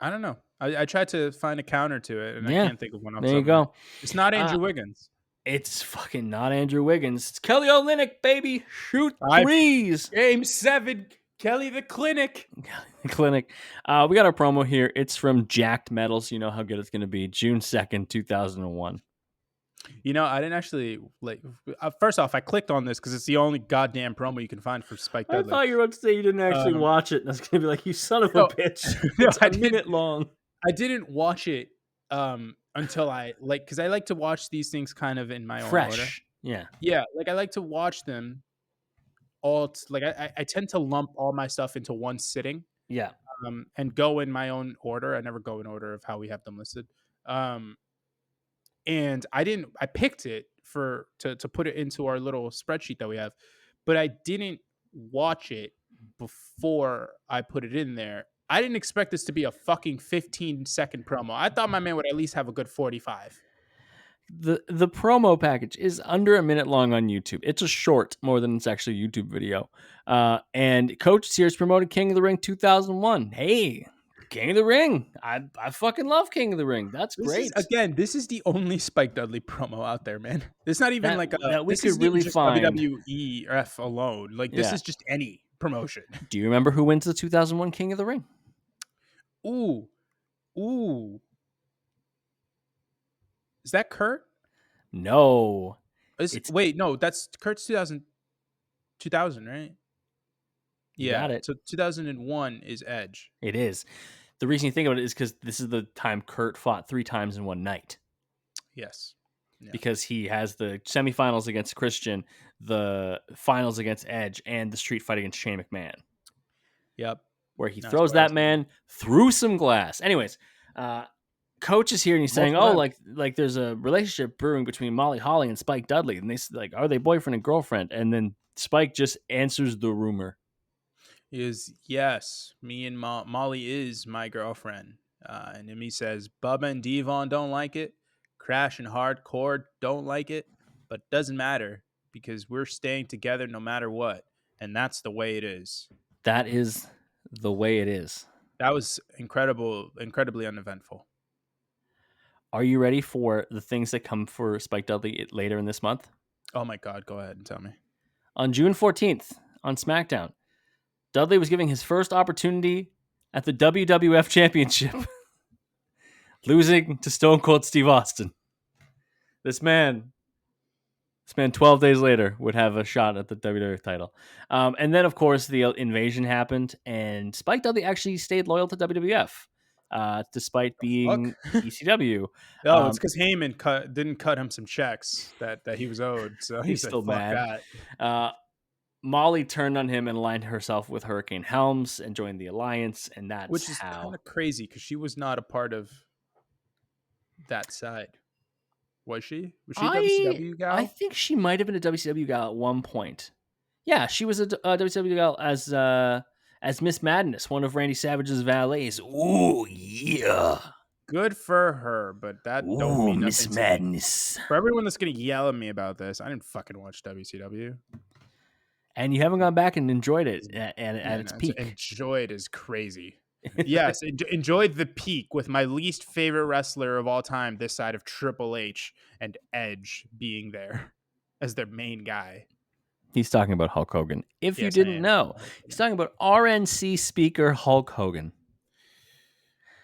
I don't know. I tried to find a counter to it, and I can't think of one. There you go. It's not Andrew Wiggins. It's fucking not Andrew Wiggins. It's Kelly Olynyk, baby. Shoot threes. Game 7, Kelly the Clinic. We got our promo here. It's from Jacked Metals. You know how good it's going to be. June 2nd, 2001. You know, I didn't actually first off, I clicked on this because it's the only goddamn promo you can find for Spike Dudley. I thought you were about to say you didn't actually watch it, and I was going to be like, you son of a bitch. It's a minute long. I didn't watch it until because I like to watch these things kind of in my own order. Yeah. Like I like to watch them all. I tend to lump all my stuff into one sitting. Yeah. And go in my own order. I never go in order of how we have them listed. And I picked it to put it into our little spreadsheet that we have, but I didn't watch it before I put it in there. I didn't expect this to be a fucking 15-second promo. I thought my man would at least have a good 45. The promo package is under a minute long on YouTube. It's a short more than it's actually a YouTube video. And Coach Sears promoted King of the Ring 2001. Hey, King of the Ring. I fucking love King of the Ring. That's great. This is the only Spike Dudley promo out there, man. It's not even that we could really find WWEF alone. This is just any promotion. Do you remember who wins the 2001 King of the Ring? Ooh. Is that Kurt? No. No, that's Kurt's 2000, right? Yeah. Got it. So 2001 is Edge. It is. The reason you think about it is because this is the time Kurt fought 3 times in one night. Yes. Yeah. Because he has the semifinals against Christian, the finals against Edge, and the street fight against Shane McMahon. Yep. Where he throws that man through some glass. Anyways, Coach is here and he's saying, like there's a relationship brewing between Molly Holly and Spike Dudley. And they like, are they boyfriend and girlfriend? And then Spike just answers the rumor. Yes, me and Molly is my girlfriend. And then he says, Bubba and Devon don't like it. Crash and Hardcore don't like it. But doesn't matter because we're staying together no matter what. And that's the way it is. That is the way it is. That was incredibly uneventful. Are you ready for the things that come for Spike Dudley later in this month? Oh my God, go ahead and tell me. On June 14th on SmackDown, Dudley was giving his first opportunity at the WWF Championship, losing to Stone Cold Steve Austin. This man 12 days later would have a shot at the WWF title. And then, of course, the invasion happened, and Spike Dudley actually stayed loyal to WWF, despite being ECW. No, it's because Heyman didn't cut him some checks that he was owed, so he's still mad. Molly turned on him and aligned herself with Hurricane Helms and joined the alliance, and which is kind of crazy because she was not a part of that side. Was she? Was she a WCW gal? I think she might have been a WCW gal at one point. Yeah, she was a WCW gal as Miss Madness, one of Randy Savage's valets. Ooh, yeah. Good for her, but that don't mean nothing. Miss Madness. For everyone that's gonna yell at me about this, I didn't fucking watch WCW. And you haven't gone back and enjoyed it at its peak. Enjoyed is crazy. Yes, enjoyed the peak with my least favorite wrestler of all time this side of Triple H and Edge being there. as their main guy. He's talking about Hulk Hogan. If you Yes, I didn't am. know, he's talking about RNC speaker Hulk Hogan.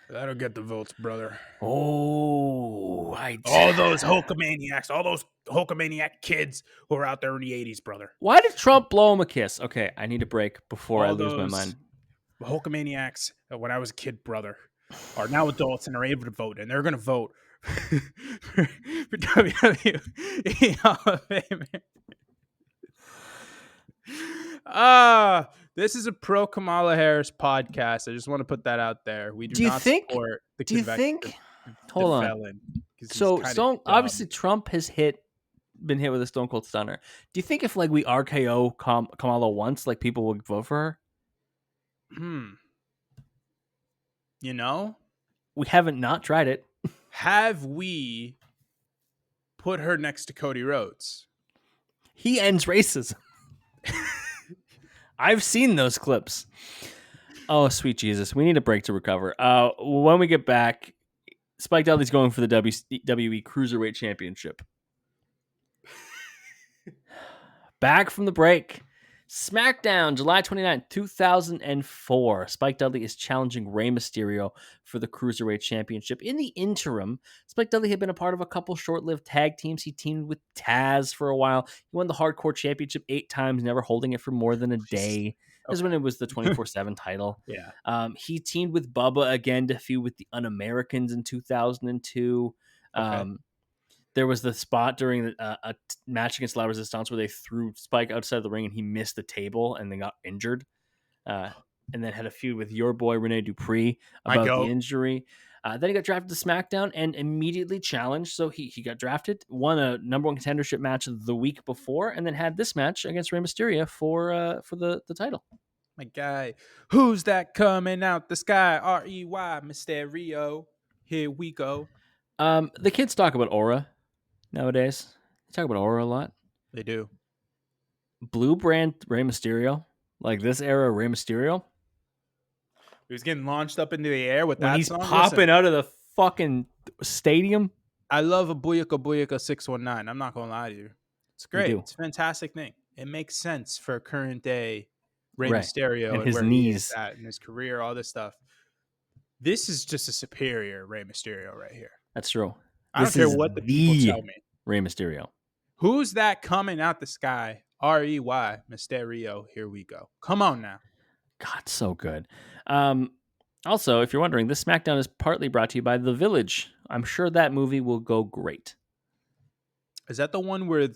That'll get the votes, brother. Oh, All those Hulkamaniacs, all those Hulkamaniac kids who were out there in the 80s, brother. Why did Trump blow him a kiss? Okay, I need a break before I All lose my those mind. Hulkamaniacs, when I was a kid, brother, are now adults and are able to vote, and they're going to vote for WWE Hall of Fame. This is a pro Kamala Harris podcast. I just want to put that out there. We do not support the Do you think? the Hold on. felon. So obviously Trump has been hit with a Stone Cold Stunner. Do you think if like we RKO Kamala once, like people would vote for her? You know, we haven't not tried it. Have we put her next to Cody Rhodes? He ends racism. I've seen those clips. Oh, sweet Jesus. We need a break to recover. When we get back, Spike Dudley's going for the WWE Cruiserweight Championship. Back from the break. SmackDown, July 29th, 2004. Spike Dudley is challenging Rey Mysterio for the Cruiserweight Championship. In the interim, Spike Dudley had been a part of a couple short-lived tag teams. He teamed with Taz for a while. He won the Hardcore Championship 8 times, never holding it for more than a day. This is when it was the 24/7 title. Yeah. He teamed with Bubba again to feud with the Un-Americans in 2002. Okay. There was the spot during a match against La Resistance where they threw Spike outside the ring and he missed the table and then got injured. And then had a feud with your boy Rene Dupree about the injury. Then he got drafted to SmackDown and immediately challenged. So he got drafted, won a number 1 contendership match the week before, and then had this match against Rey Mysterio for the title. My guy, who's that coming out the sky? Rey Mysterio. Here we go. The kids talk about Aura nowadays. They talk about Aura a lot. They do. Blue brand Rey Mysterio, like this era Rey Mysterio. He was getting launched up into the air with when that he's song. Popping out of the fucking stadium. I love a Booyaka Booyaka 619. I'm not going to lie to you. It's great. It's a fantastic thing. It makes sense for current day Rey Mysterio and his where knees he is at in his career, all this stuff. This is just a superior Rey Mysterio right here. That's true. I don't care what the people tell me. Rey Mysterio. Who's that coming out the sky? Rey Mysterio. Here we go. Come on now. God, so good. Also, if you're wondering, this SmackDown is partly brought to you by The Village. I'm sure that movie will go great. Is that the one where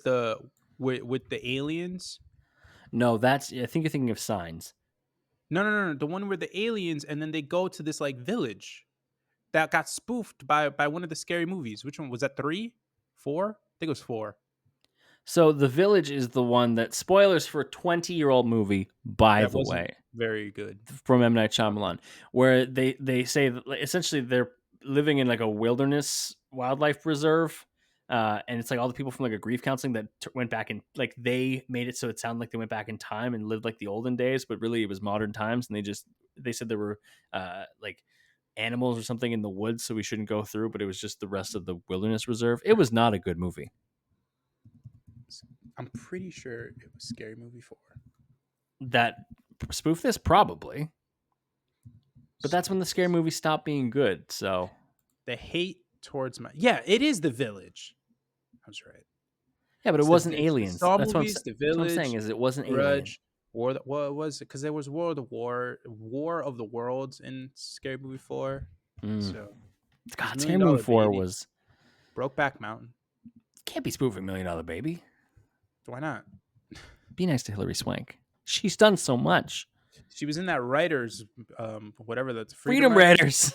with the aliens? No, I think you're thinking of Signs. No. The one where the aliens and then they go to this like village that got spoofed by one of the scary movies. Which one was that? 3? 4? I think it was 4. So The Village is the one that, spoilers for a 20-year-old movie, by the way. Very good. From M. Night Shyamalan, where they say that essentially they're living in like a wilderness wildlife reserve. And it's like all the people from like a grief counseling that went back and like they made it so it sounded like they went back in time and lived like the olden days, but really it was modern times. And they said there were like animals or something in the woods, so we shouldn't go through, but it was just the rest of the wilderness reserve. It was not a good movie. I'm pretty sure it was Scary Movie 4. That spoof this? Probably. But that's when the scary movie stopped being good, so. The hate towards yeah, it is The Village. I was right. Yeah, but it wasn't aliens. That's what I'm saying is it wasn't aliens. What was it? Because there was War of the Worlds in Scary Movie 4. So, God, Scary Movie 4 was Brokeback Mountain. Can't be spoofing $1 Million Baby. Why not? Be nice to Hilary Swank. She's done so much. She was in that Writers, whatever that's Freedom Writers.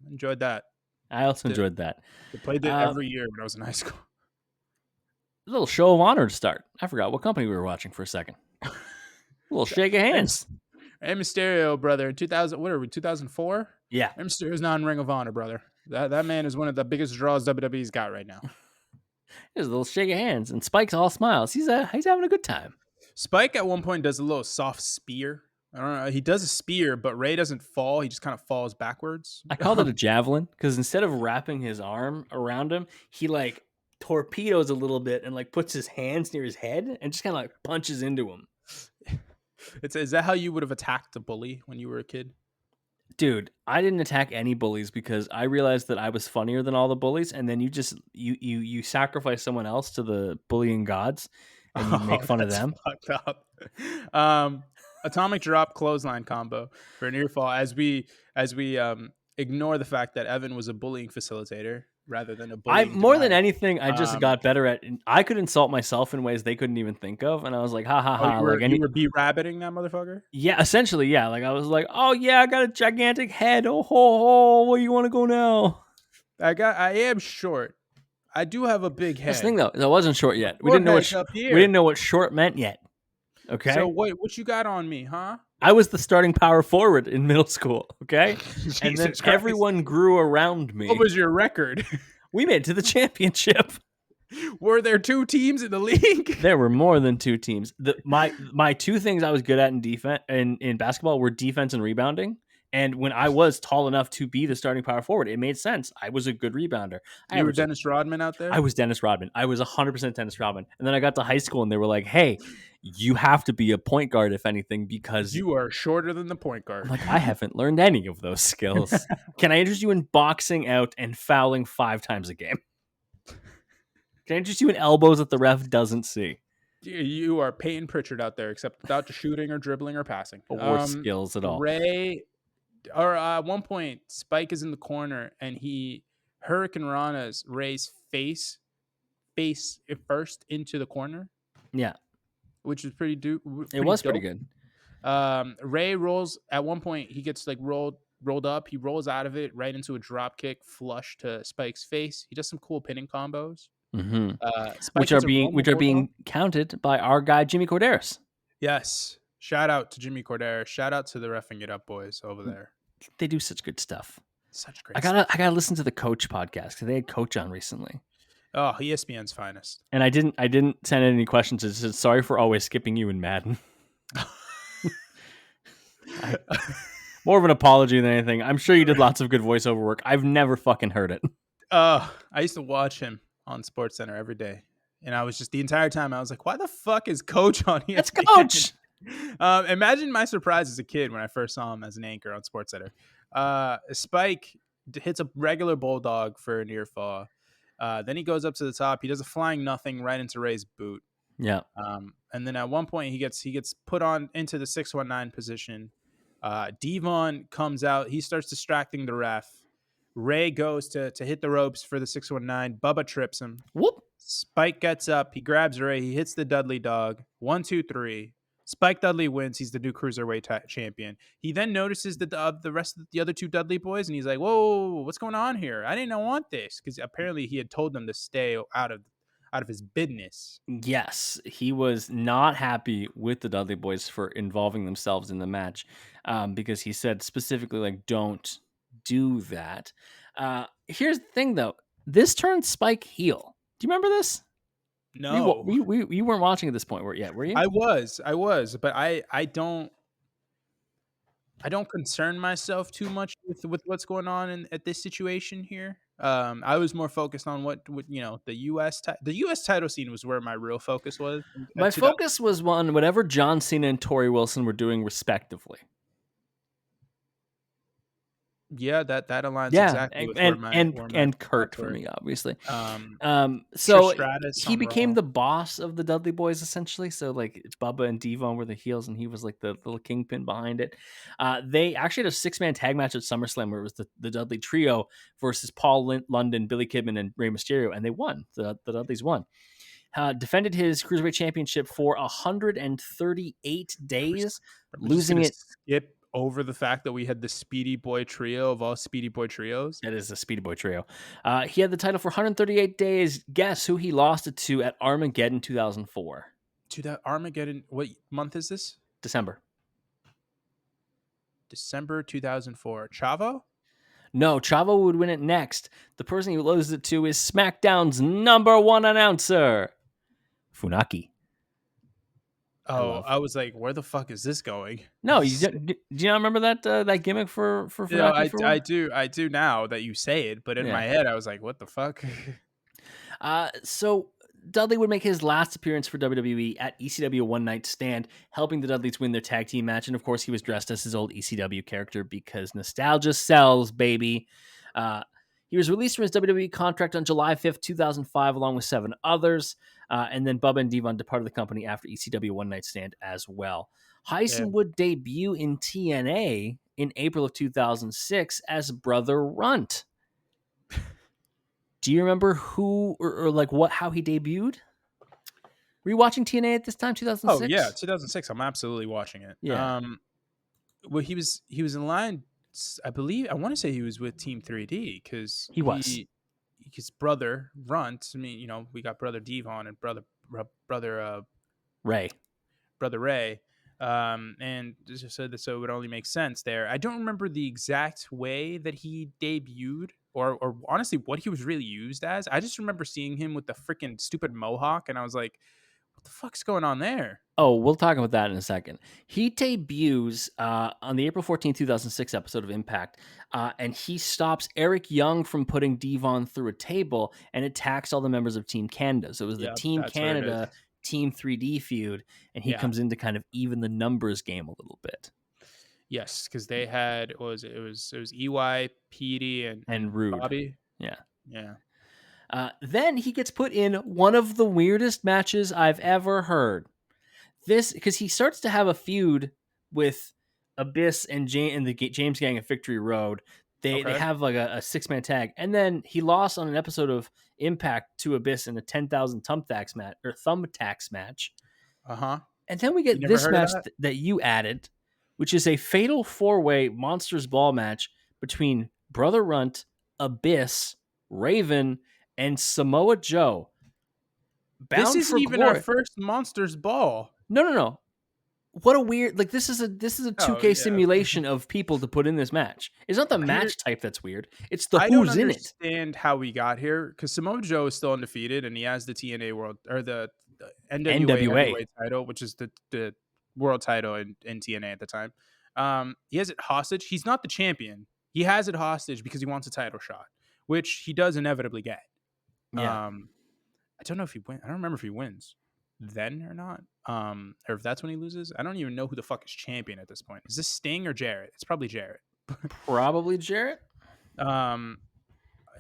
Enjoyed that. I also enjoyed that. I played it every year when I was in high school. A little show of honor to start. I forgot what company we were watching for a second. A little shake of hands. Rey Mysterio, brother, in 2000. What are we? 2004. Yeah, Rey Mysterio's not in Ring of Honor, brother. That man is one of the biggest draws WWE's got right now. There's a little shake of hands, and Spike's all smiles. He's having a good time. Spike at one point does a little soft spear. I don't know. He does a spear, but Rey doesn't fall. He just kind of falls backwards. I called it a javelin because instead of wrapping his arm around him, he like torpedoes a little bit and like puts his hands near his head and just kind of like punches into him. Is that how you would have attacked a bully when you were a kid? Dude, I didn't attack any bullies because I realized that I was funnier than all the bullies, and then you sacrifice someone else to the bullying gods, and you make fun of That's them. fucked up. Atomic drop clothesline combo for near fall as we ignore the fact that Evan was a bullying facilitator rather than a I bullying more than device. anything, I just got better at. I could insult myself in ways they couldn't even think of, and I was like, ha ha ha! You were B-rabbiting that motherfucker? Yeah, essentially, yeah. Like I was like, oh yeah, I got a gigantic head. Oh ho ho, where you want to go now? I am short. I do have a big head. That's the thing though, I wasn't short yet. We Your didn't know head's up here. we didn't know what short meant yet. Okay. So what you got on me, huh? I was the starting power forward in middle school. Okay, and then Jesus Christ. everyone grew around me. What was your record? We made it to the championship. Were there 2 teams in the league? There were more than 2 teams. My 2 things I was good at in defense in basketball were defense and rebounding. And when I was tall enough to be the starting power forward, it made sense. I was a good rebounder. You were Dennis Rodman out there? I was Dennis Rodman. I was 100% Dennis Rodman. And then I got to high school and they were like, hey, you have to be a point guard, if anything, because you are shorter than the point guard. I'm like, I haven't learned any of those skills. Can I interest you in boxing out and fouling 5 times a game? Can I interest you in elbows that the ref doesn't see? You are Peyton Pritchard out there, except without the shooting or dribbling or passing. Or skills at all. At one point, Spike is in the corner and he Hurricane Rana's Rey's face first into the corner. Yeah. Which was pretty dope. It was pretty good. Rey rolls at one point. He gets like rolled up. He rolls out of it right into a drop kick flush to Spike's face. He does some cool pinning combos, which are being counted by our guy Jimmy Corderas. Yes, shout out to Jimmy Corderas. Shout out to the Reffing It Up boys over there. They do such good stuff. Such great. I gotta listen to the Coach podcast because they had Coach on recently. Oh, ESPN's finest. And I didn't send in any questions. It said, sorry for always skipping you in Madden. More of an apology than anything. I'm sure you did lots of good voiceover work. I've never fucking heard it. I used to watch him on SportsCenter every day. And I was just the entire time, I was like, why the fuck is Coach on ESPN? It's Coach! Imagine my surprise as a kid when I first saw him as an anchor on SportsCenter. Spike hits a regular bulldog for a near fall. Then he goes up to the top. He does a flying nothing right into Rey's boot. Yeah. And then at one point he gets put on into the 619 position. Devon comes out. He starts distracting the ref. Rey goes to hit the ropes for the 619. Bubba trips him. Whoop. Spike gets up. He grabs Rey. He hits the Dudley dog. 1, 2, 3. Spike Dudley wins. He's the new cruiserweight champion. He then notices that the rest of the other 2 Dudley boys, and he's like, "Whoa, what's going on here? I didn't want this," because apparently he had told them to stay out of his business. Yes, he was not happy with the Dudley Boys for involving themselves in the match, because he said specifically, like, don't do that. Here's the thing, though. This turned Spike heel. Do you remember this? No, we weren't watching at this point yet, were you? I was, but I don't concern myself too much with what's going on at this situation here. I was more focused on what the U.S. The U.S. title scene was where my real focus was. My focus was on whatever John Cena and Tori Wilson were doing respectively. Yeah, that aligns exactly with and Kurt for me, obviously. So he became the boss of the Dudley Boys essentially. So like Bubba and Devon were the heels, and he was like the little kingpin behind it. They actually had a 6-man tag match at SummerSlam where it was the Dudley trio versus Paul London, Billy Kidman, and Rey Mysterio, and they won. The Dudleys won. Defended his Cruiserweight Championship for 138 days, losing it. Skip over the fact that we had the Speedy Boy trio of all Speedy Boy trios. That is a Speedy Boy trio. He had the title for 138 days. Guess who he lost it to at Armageddon 2004? To that Armageddon, what month is this? December 2004. Chavo? No, Chavo would win it next. The person he loses it to is SmackDown's #1 announcer, Funaki. Oh, I was like, where the fuck is this going? No, do you not remember that gimmick for Funaki? I do now that you say it, but in my head I was like, what the fuck? So Dudley would make his last appearance for WWE at ECW One Night Stand, helping the Dudleys win their tag team match. And of course, he was dressed as his old ECW character because nostalgia sells, baby. He was released from his WWE contract on July 5th, 2005, along with 7 others. And then Bubba and Devon departed the company after ECW One Night Stand as well. Yeah. Heisen would debut in TNA in April of 2006 as Brother Runt. Do you remember who or like what how he debuted? Were you watching TNA at this time, 2006? Oh yeah, 2006. I'm absolutely watching it. Yeah. Well, he was in line. I believe I want to say he was with Team 3D because He was. his brother Runt. I mean, we got brother Devon and brother Rey. brother Ray. And just so that so it would only make sense there. I don't remember the exact way that he debuted, or honestly what he was really used as. I just remember seeing him with the freaking stupid mohawk, and I was like, "What the fuck's going on there?" Oh, we'll talk about that in a second. He debuts on the April 14th, 2006 episode of Impact, and he stops Eric Young from putting Devon through a table and attacks all the members of Team Canada. So it was the Yeah, Team that's what it is. Canada, Team 3D feud, and he Yeah. comes in to kind of even the numbers game a little bit. Yes, because they had what was it was EY, Petey, and Rude. Bobby. Yeah. Yeah. Then he gets put in one of the weirdest matches I've ever heard. This because he starts to have a feud with Abyss and the James Gang of Victory Road. They Okay. have like a 6-man tag, and then he lost on an episode of Impact to Abyss in a 10,000 thumbtacks match. Uh-huh. And then we get You never this heard of match that? that you added, which is a fatal 4-way Monsters Ball match between Brother Runt, Abyss, Raven, and Samoa Joe. This Bound isn't for even our glory. first Monsters Ball. No. What a weird this is a 2K yeah. simulation of people to put in this match. It's not the match type that's weird. It's the I don't who's in it. understand how we got here because Samoa Joe is still undefeated and he has the TNA World or the NWA heavyweight title, which is the world title in TNA at the time. He has it hostage. He's not the champion. He has it hostage because he wants a title shot, which he does inevitably get. Yeah. I don't know if he wins. I don't remember if he wins then or not. Or if that's when he loses. I don't even know who the fuck is champion at this point. Is this Sting or Jarrett? It's probably Jarrett. Probably Jarrett.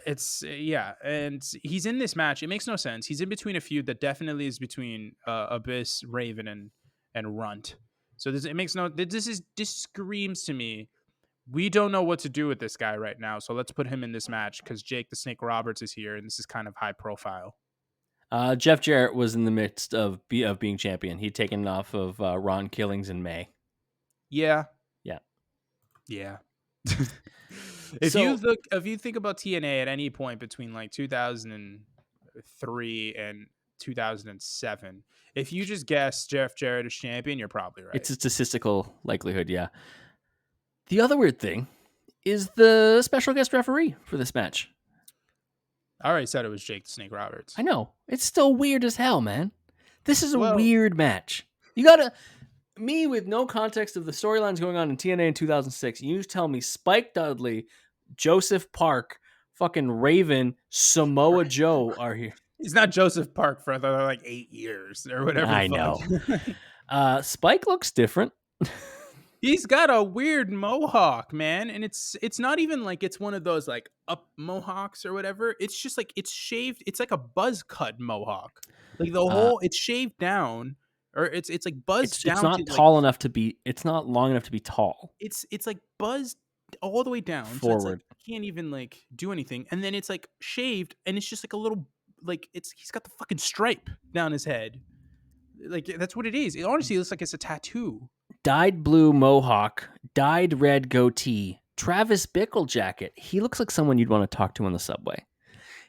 It's and he's in this match. It makes no sense. He's in between a feud that definitely is between Abyss, Raven, and Runt. So this screams to me. We don't know what to do with this guy right now, so let's put him in this match because Jake the Snake Roberts is here, and this is kind of high profile. Jeff Jarrett was in the midst of being champion. He'd taken it off of Ron Killings in May. Yeah. If you think about TNA at any point between like 2003 and 2007, if you just guess Jeff Jarrett is champion, you're probably right. It's a statistical likelihood, yeah. The other weird thing is the special guest referee for this match. I already said it was Jake the Snake Roberts. I know. It's still weird as hell, man. This is a weird match. You gotta... Me, with no context of the storylines going on in TNA in 2006, you tell me Spike Dudley, Joseph Park, fucking Raven, Samoa Joe are here. He's not Joseph Park for another like 8 years or whatever. I know. Spike looks different. He's got a weird mohawk, man, and it's not even like it's one of those like up mohawks or whatever. It's just like it's shaved. It's like a buzz cut mohawk. Like the whole it's shaved down, or it's like buzzed down. It's not tall enough to be. It's not long enough to be tall. It's like buzzed all the way down forward. So it's like he can't even like do anything, and then it's like shaved, and it's just like a little like he's got the fucking stripe down his head. Like that's what it is. It honestly looks like it's a tattoo. Dyed blue mohawk, dyed red goatee, Travis Bickle jacket. He looks like someone you'd want to talk to on the subway.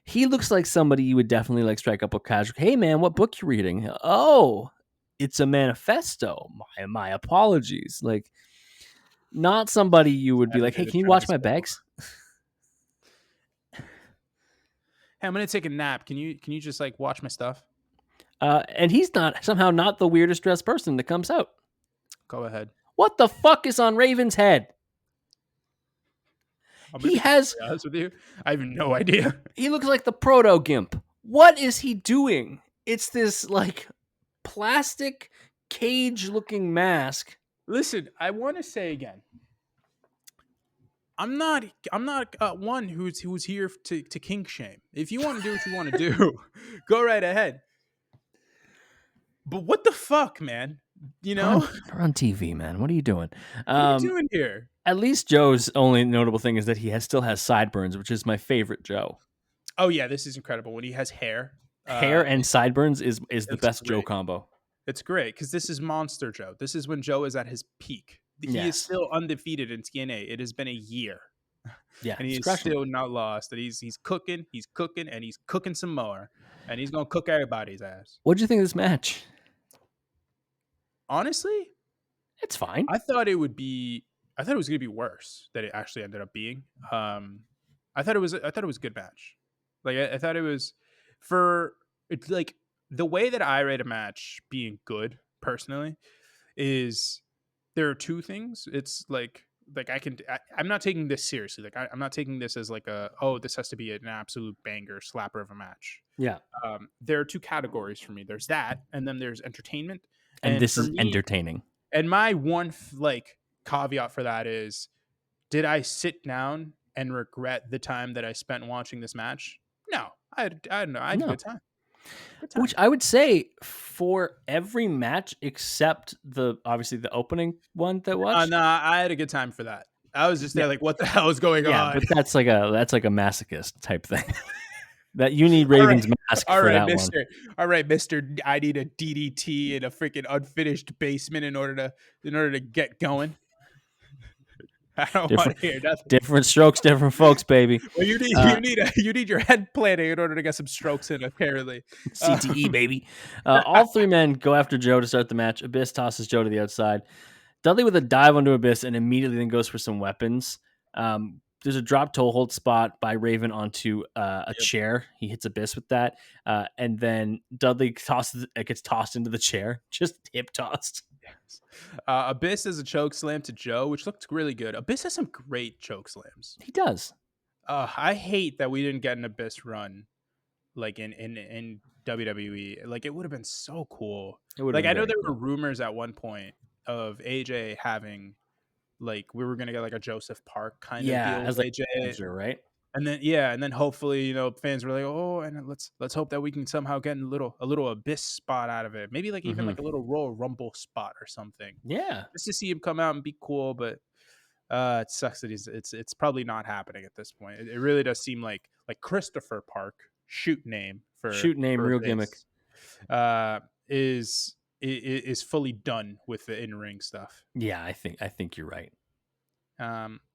He looks like somebody you would definitely like strike up with casual. Hey man, what book you reading? Oh, it's a manifesto. My apologies. Like, not somebody you would be like, hey, can you watch my bags? Hey, I'm gonna take a nap. Can you just like watch my stuff? And he's somehow not the weirdest dressed person that comes out. Go ahead. What the fuck is on Raven's head? He has. Be honest with you, I have no idea. He looks like the proto gimp. What is he doing? It's this like plastic cage looking mask. Listen, I want to say again, I'm not one who's here to kink shame. If you want to do what you want to do, go right ahead. But what the fuck, man? You know, We're on TV, man. What are you doing? what are you doing here? At least Joe's only notable thing is that he still has sideburns, which is my favorite Joe. Oh yeah, this is incredible. When he has hair, Hair and sideburns is the it's best Joe great. combo. It's great because this is Monster Joe. This is when Joe is at his peak. He is Yes. still undefeated in TNA. It has been a year, Yeah, and he he's is crushing it. still not lost. And he's cooking, and he's cooking some more, and he's gonna cook everybody's ass. What'd you think of this match? Honestly, It's fine. I thought it was gonna be worse than it actually ended up being. I thought it was a good match. Like I thought it was it's like the way that I rate a match being good personally is there are two things. It's like I'm not taking this seriously. Like I'm not taking this as like this has to be an absolute banger slapper of a match. Yeah. There are two categories for me. There's that, and then there's entertainment. And this for is me, entertaining. and my one caveat for that is, did I sit down and regret the time that I spent watching this match? No, I had a good time. Which I would say for every match except obviously the opening one that watched. No, I had a good time for that. I was just there Yeah. like, what the hell is going Yeah, on? but that's like a masochist type thing. That you need Raven's mask for that Mister. one. All right, Mister. I need a DDT in a freaking unfinished basement in order to get going. I don't want to hear nothing. Different strokes, different folks, baby. Well, you need your head planning in order to get some strokes in. Apparently, CTE, baby. All three men go after Joe to start the match. Abyss tosses Joe to the outside. Dudley with a dive onto Abyss and immediately then goes for some weapons. There's a drop toe hold spot by Raven onto a chair. He hits Abyss with that. And then Dudley gets tossed into the chair, just hip tossed. Abyss has a choke slam to Joe, which looked really good. Abyss has some great choke slams. He does. I hate that we didn't get an Abyss run like in WWE. Like it would have been so cool. Like I know there were rumors at one point of AJ having like we were gonna get like a Joseph Park kind of deal with AJ, manager, right? And then hopefully fans were like, oh, and let's hope that we can somehow get a little Abyss spot out of it. Maybe like even like a little Royal Rumble spot or something. Yeah, just to see him come out and be cool, but. It sucks that it's probably not happening at this point. It really does seem like Christopher Park, shoot name, real gimmick, is fully done with the in-ring stuff. Yeah, I think you're right.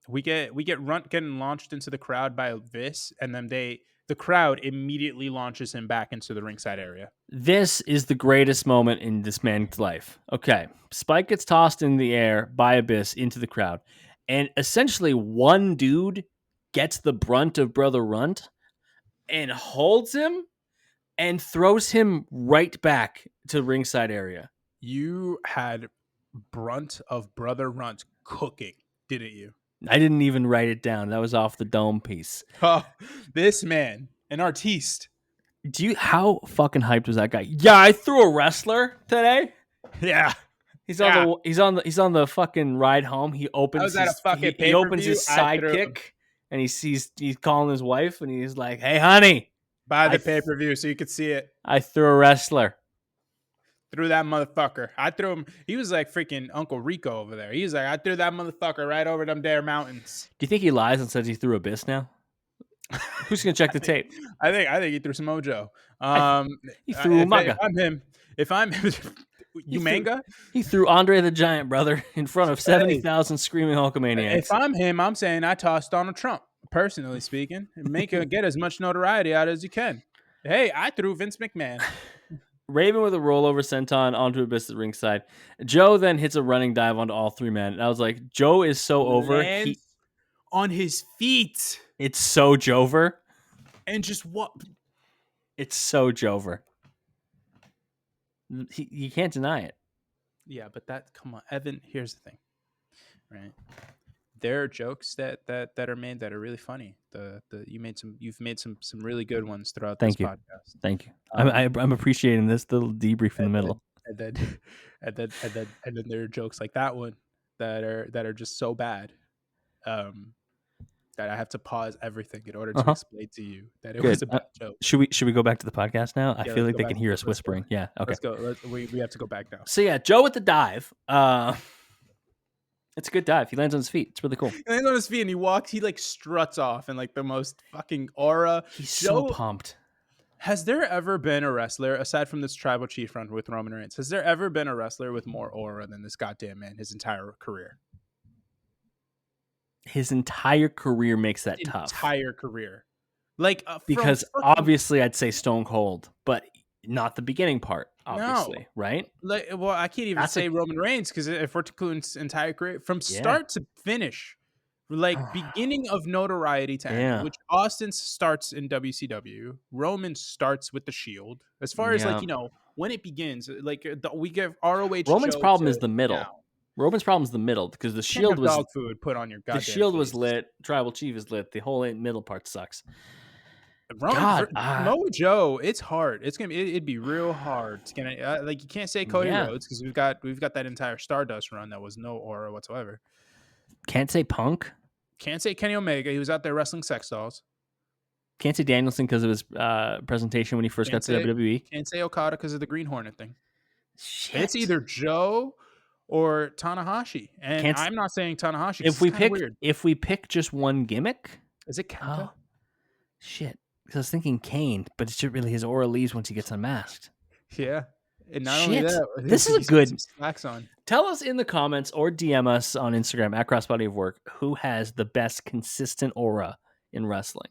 We get Runt getting launched into the crowd by Abyss, and then the crowd immediately launches him back into the ringside area. This is the greatest moment in this man's life. Okay, Spike gets tossed in the air by Abyss into the crowd. And essentially one dude gets the brunt of Brother Runt and holds him and throws him right back to the ringside area. You had brunt of Brother Runt cooking, didn't you? I didn't even write it down. That was off the dome piece. Oh, this man, an artiste. How fucking hyped was that guy? Yeah, I threw a wrestler today. Yeah. He's on the fucking ride home. He opens his sidekick and he's calling his wife and he's like, "Hey, honey, buy the pay-per-view so you could see it. I threw a wrestler. Threw that motherfucker. I threw him. He was like freaking Uncle Rico over there. He was like, I threw that motherfucker right over them there mountains." Do you think he lies and says he threw Abyss now? Who's gonna check the tape? I think he threw some mojo. He threw Umaga. If I'm Umanga? He threw Andre the Giant, brother, in front of 70,000 screaming Hulkamaniacs. If I'm him, I'm saying I tossed Donald Trump, personally speaking, and make him get as much notoriety out as you can. Hey, I threw Vince McMahon. Raven with a rollover senton onto Abyss at ringside. Joe then hits a running dive onto all three men. And I was like, Joe is so over. On his feet. It's so Jover. And just what? It's so Jover. You can't deny it. Yeah, but come on, Evan, here's the thing, right? there are jokes that are made that are really funny. You've made some really good ones throughout this Thank you. podcast. Thank you. Um, I'm appreciating this little debrief in the middle. and then and then there are jokes like that one that are just so bad that I have to pause everything in order to explain to you that it Good. was a bad joke. Should we go back to the podcast now? I Yeah, feel let's like go they back. can hear us Let's go. whispering. Yeah. Okay. Let's go. We have to go back now. So yeah, Joe with the dive. It's a good dive. He lands on his feet. It's really cool. He lands on his feet and he walks. He like struts off in like the most fucking aura. He's so pumped. Has there ever been a wrestler, aside from this tribal chief run with Roman Reigns, has there ever been a wrestler with more aura than this goddamn man his entire career? His entire career makes that tough. Entire career. Like because obviously I'd say Stone Cold, but not the beginning part, obviously, no. right? Like, well, I can't even say Roman Reigns because if we're including his entire career from start to finish, like beginning of notoriety to end, which Austin starts in WCW, Roman starts with the Shield. As far as like when it begins, like we give ROH. Roman's problem is the middle. Now. Roman's problem is the middle because the Shield was dog food put on your goddamn. The Shield face. Was lit. Tribal Chief is lit. The whole middle part sucks. Samoa Joe, it's hard. It's gonna be. It'd be real hard. It's gonna like you can't say Cody Rhodes because we've got that entire Stardust run that was no aura whatsoever. Can't say Punk. Can't say Kenny Omega. He was out there wrestling sex dolls. Can't say Danielson because of his presentation when he first got to WWE. Can't say Okada because of the Green Hornet thing. Shit. It's either Joe or Tanahashi, and I'm not saying Tanahashi. If we pick just one gimmick, is it Kenta? Oh, shit. Because I was thinking Kane, but it's just really his aura leaves once he gets unmasked. Yeah. And not only that, this is a good slacks on. Tell us in the comments or DM us on Instagram at Crossbody of Work who has the best consistent aura in wrestling.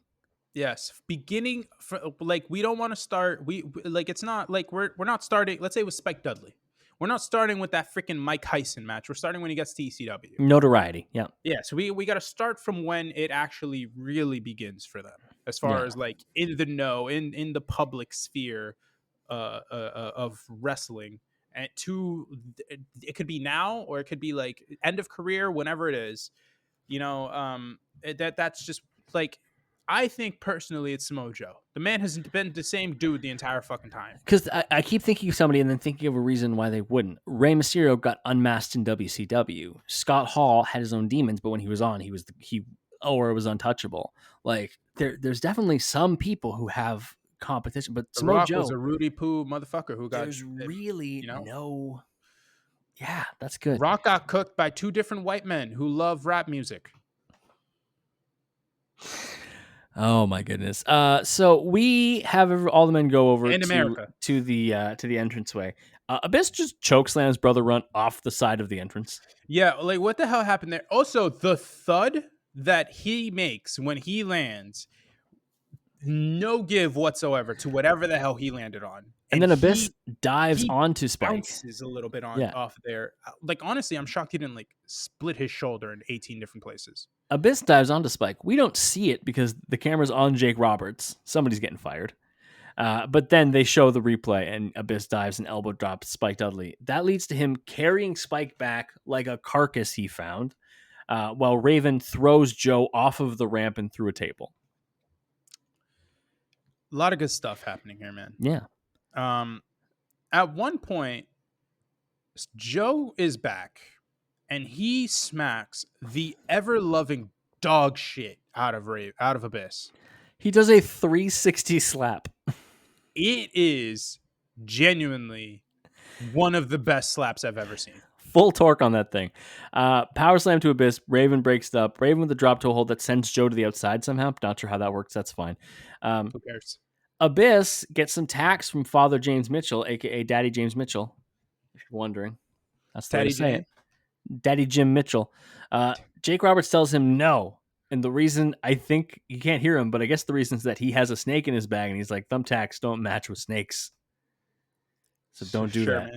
Yes, beginning for, like we don't want to start. We like it's not like we're not starting. Let's say with Spike Dudley, we're not starting with that freaking Mike Tyson match. We're starting when he gets to ECW. Notoriety, yeah. Yeah, so we got to start from when it actually really begins for them, as far as like in the know, in the public sphere of wrestling. And it could be now or it could be like end of career, whenever it is. You know, that's just like. I think personally it's Samoa Joe. The man has been the same dude the entire fucking time. Because I keep thinking of somebody and then thinking of a reason why they wouldn't. Rey Mysterio got unmasked in WCW. Scott Hall had his own demons, but when he was on, he was untouchable. Like there's definitely some people who have competition, but Samoa Joe was a Rudy Poo motherfucker who got. There's really no. Yeah, that's good. Rock got cooked by two different white men who love rap music. Oh my goodness! So we have all the men go over to the entranceway. Abyss just chokeslams Brother Runt off the side of the entrance. Yeah, like what the hell happened there? Also, the thud that he makes when he lands, no give whatsoever to whatever the hell he landed on. And then Abyss dives onto Spike. Bounces a little bit off there. Like honestly, I'm shocked he didn't like split his shoulder in 18 different places. Abyss dives onto Spike. We don't see it because the camera's on Jake Roberts. Somebody's getting fired. But then they show the replay and Abyss dives and elbow drops Spike Dudley. That leads to him carrying Spike back like a carcass he found, while Raven throws Joe off of the ramp and through a table. A lot of good stuff happening here, man. Yeah. At one point, Joe is back and he smacks the ever-loving dog shit out of Abyss. He does a 360 slap. It is genuinely one of the best slaps I've ever seen. Full torque on that thing. Power slam to Abyss. Raven breaks it up. Raven with a drop toe hold that sends Joe to the outside somehow. Not sure how that works. That's fine. Who cares? Abyss gets some tacks from Father James Mitchell, a.k.a. Daddy James Mitchell, if you're wondering. That's the way to say it. Daddy Jim Mitchell. Jake Roberts tells him no. And the reason, I think, you can't hear him, but I guess the reason is that he has a snake in his bag, and he's like, thumbtacks don't match with snakes. So don't do that.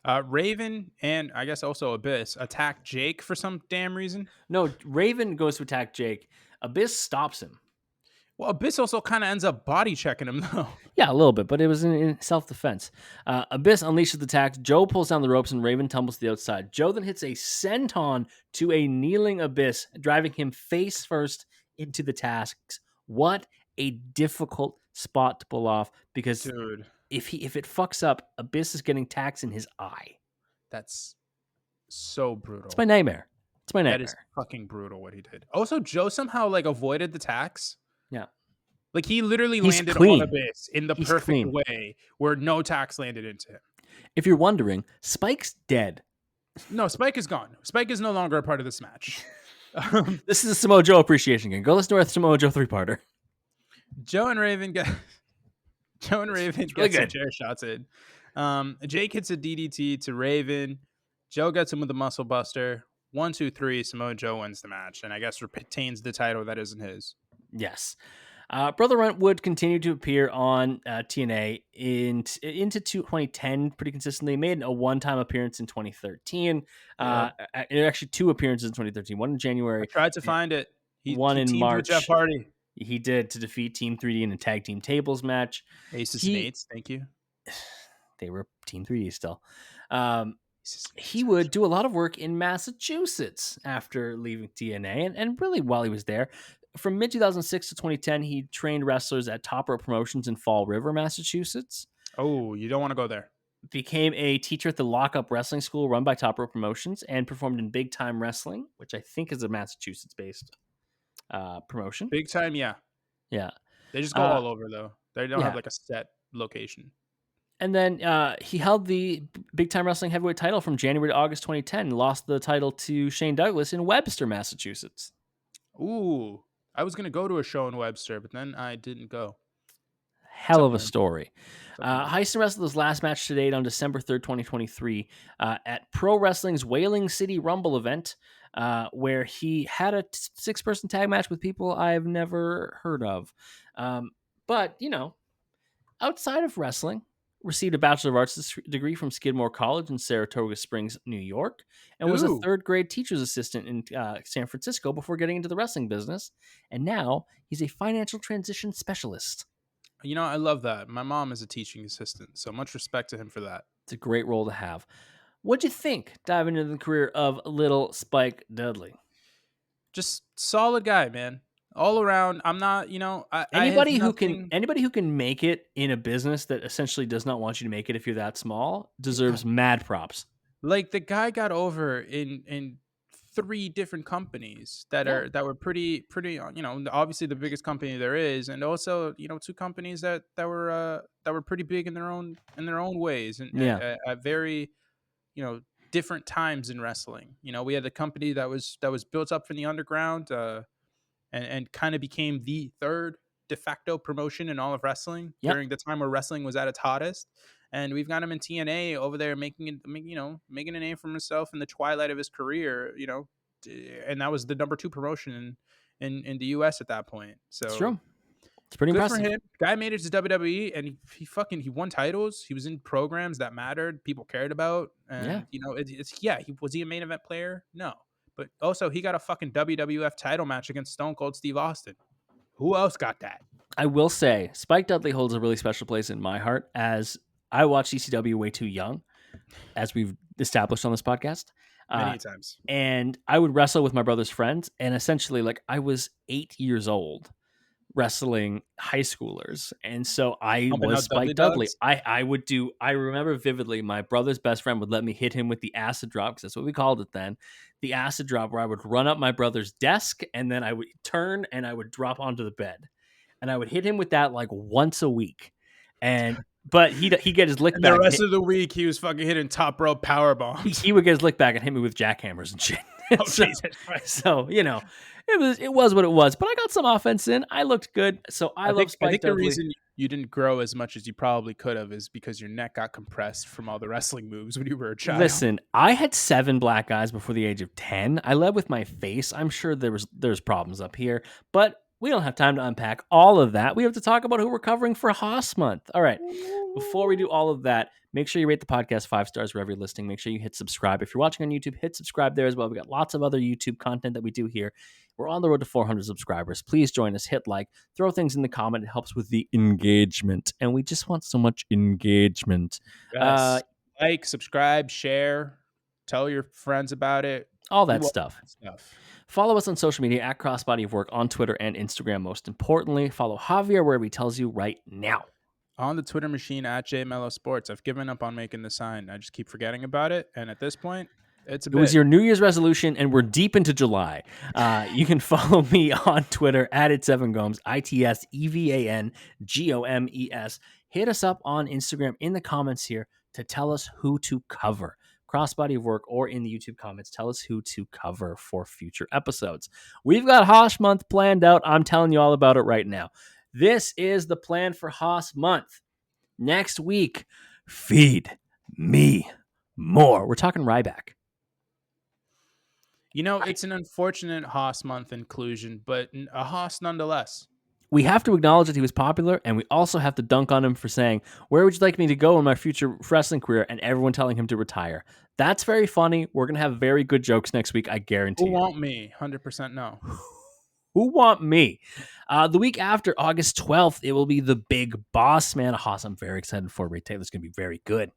Man. Raven and I guess also Abyss attack Jake for some damn reason. No, Raven goes to attack Jake. Abyss stops him. Well, Abyss also kind of ends up body checking him though. Yeah, a little bit, but it was in self-defense. Abyss unleashes the attack. Joe pulls down the ropes and Raven tumbles to the outside. Joe then hits a senton to a kneeling Abyss, driving him face first into the tasks. What a difficult spot to pull off, because Dude, if it fucks up, Abyss is getting tacks in his eye. that's so brutal. It's my nightmare. It's my That is nightmare. fucking brutal what he did. Also, Joe somehow like avoided the tax. Yeah. Like he literally He's landed clean. on Abyss in the He's perfect clean. way where no tax landed into him. If you're wondering, Spike's dead. No, Spike is gone. Spike is no longer a part of this match. This is a Samoa Joe appreciation game. Go listen to our Samoa Joe 3-parter. Joe and Raven get really some good. chair shots in. Jake hits a DDT to Raven. Joe gets him with a muscle buster. 1, 2, 3. Samoa Joe wins the match, and I guess retains the title that isn't his. Yes. Brother Runt would continue to appear on TNA into 2010 pretty consistently. He made a one-time appearance in 2013. Actually, 2 appearances in 2013. One in January. I tried to find it. One in teamed March. with Jeff Hardy. He did, to defeat Team 3D in a tag team tables match. Aces and Eights, thank you. They were Team 3D still. He would do a lot of work in Massachusetts after leaving TNA, and really while he was there. From mid-2006 to 2010, he trained wrestlers at Top Rope Promotions in Fall River, Massachusetts. Oh, you don't want to go there. Became a teacher at the Lockup Wrestling School run by Top Rope Promotions, and performed in Big Time Wrestling, which I think is a Massachusetts-based promotion. Big Time, yeah. Yeah. They just go all over, though. They don't have like a set location. And then he held the Big Time Wrestling Heavyweight title from January to August 2010, and lost the title to Shane Douglas in Webster, Massachusetts. Ooh. I was going to go to a show in Webster, but then I didn't go. Hell of a story. Heisen wrestled his last match to date on December 3rd, 2023 at Pro Wrestling's Whaling City Rumble event, where he had a 6-person tag match with people I've never heard of. But, you know, outside of wrestling, received a Bachelor of Arts degree from Skidmore College in Saratoga Springs, New York, and was a 3rd grade teacher's assistant in San Francisco before getting into the wrestling business. And now he's a financial transition specialist. You know, I love that. My mom is a teaching assistant, so much respect to him for that. It's a great role to have. What'd you think diving into the career of Little Spike Dudley? Just solid guy, man. All around. I'm not, you know, anybody who can make it in a business that essentially does not want you to make it if you're that small deserves mad props. Like the guy got over in 3 different companies that were pretty, you know, obviously the biggest company there is, and also, you know, 2 companies that were pretty big in their own ways, and at very, you know, different times in wrestling. You know, we had a company that was built up from the underground, and kind of became the 3rd de facto promotion in all of wrestling during the time where wrestling was at its hottest. And we've got him in TNA over there making a name for himself in the twilight of his career, you know, and that was the number 2 promotion in the US at that point. So it's true. It's pretty impressive. For him. Guy made it to WWE, and he won titles. He was in programs that mattered, people cared about. And you know, was he a main event player? No. But also, he got a fucking WWF title match against Stone Cold Steve Austin. Who else got that? I will say, Spike Dudley holds a really special place in my heart, as I watched ECW way too young, as we've established on this podcast. Many times. And I would wrestle with my brother's friends, and essentially, like, I was 8 years old wrestling high schoolers, and so I was Spike Dudley. I remember vividly, my brother's best friend would let me hit him with the acid drop, because that's what we called it then, the acid drop, where I would run up my brother's desk, and then I would turn and I would drop onto the bed, and I would hit him with that like once a week. But he'd get his lick back. The rest of the week, he was fucking hitting top rope power bombs. He would get his lick back and hit me with jackhammers and shit. So, you know, it was what it was. But I got some offense in. I looked good. So I love Spike Dudley. I think the reason you didn't grow as much as you probably could have is because your neck got compressed from all the wrestling moves when you were a child. Listen, I had 7 black eyes before the age of 10. I led with my face. I'm sure there's problems up here, but We don't have time to unpack all of that. We have to talk about who we're covering for Haas Month. All right. Before we do all of that, make sure you rate the podcast 5 stars wherever you're listening. Make sure you hit subscribe. If you're watching on YouTube, hit subscribe there as well. We got lots of other YouTube content that we do here. We're on the road to 400 subscribers. Please join us. Hit like, throw things in the comment. It helps with the engagement. And we just want so much engagement. Yes. Like, subscribe, share, tell your friends about it. All that Do stuff. stuff. Follow us on social media at Crossbody of Work on Twitter and Instagram. Most importantly, follow Javier wherever he tells you right now. On the Twitter machine at JMelloSports. I've given up on making the sign. I just keep forgetting about it. And at this point, it was your New Year's resolution, and we're deep into July. You can follow me on Twitter at @7gomes, ITSEVANGOMES. Hit us up on Instagram in the comments here to tell us who to cover. Crossbody of Work, or in the YouTube comments, tell us who to cover for future episodes. We've got Haas Month planned out. I'm telling you all about it right now. This is the plan for Haas Month. Next week, feed me more. We're talking Ryback. You know, it's an unfortunate Haas Month inclusion, but a Haas nonetheless. We have to acknowledge that he was popular, and we also have to dunk on him for saying, "Where would you like me to go in my future wrestling career?" and everyone telling him to retire. That's very funny. We're going to have very good jokes next week, I guarantee you. Who want me? 100% no. Who want me? The week after, August 12th, it will be the Big Boss Man Haas. I'm very excited for Ray Taylor's going to be very good.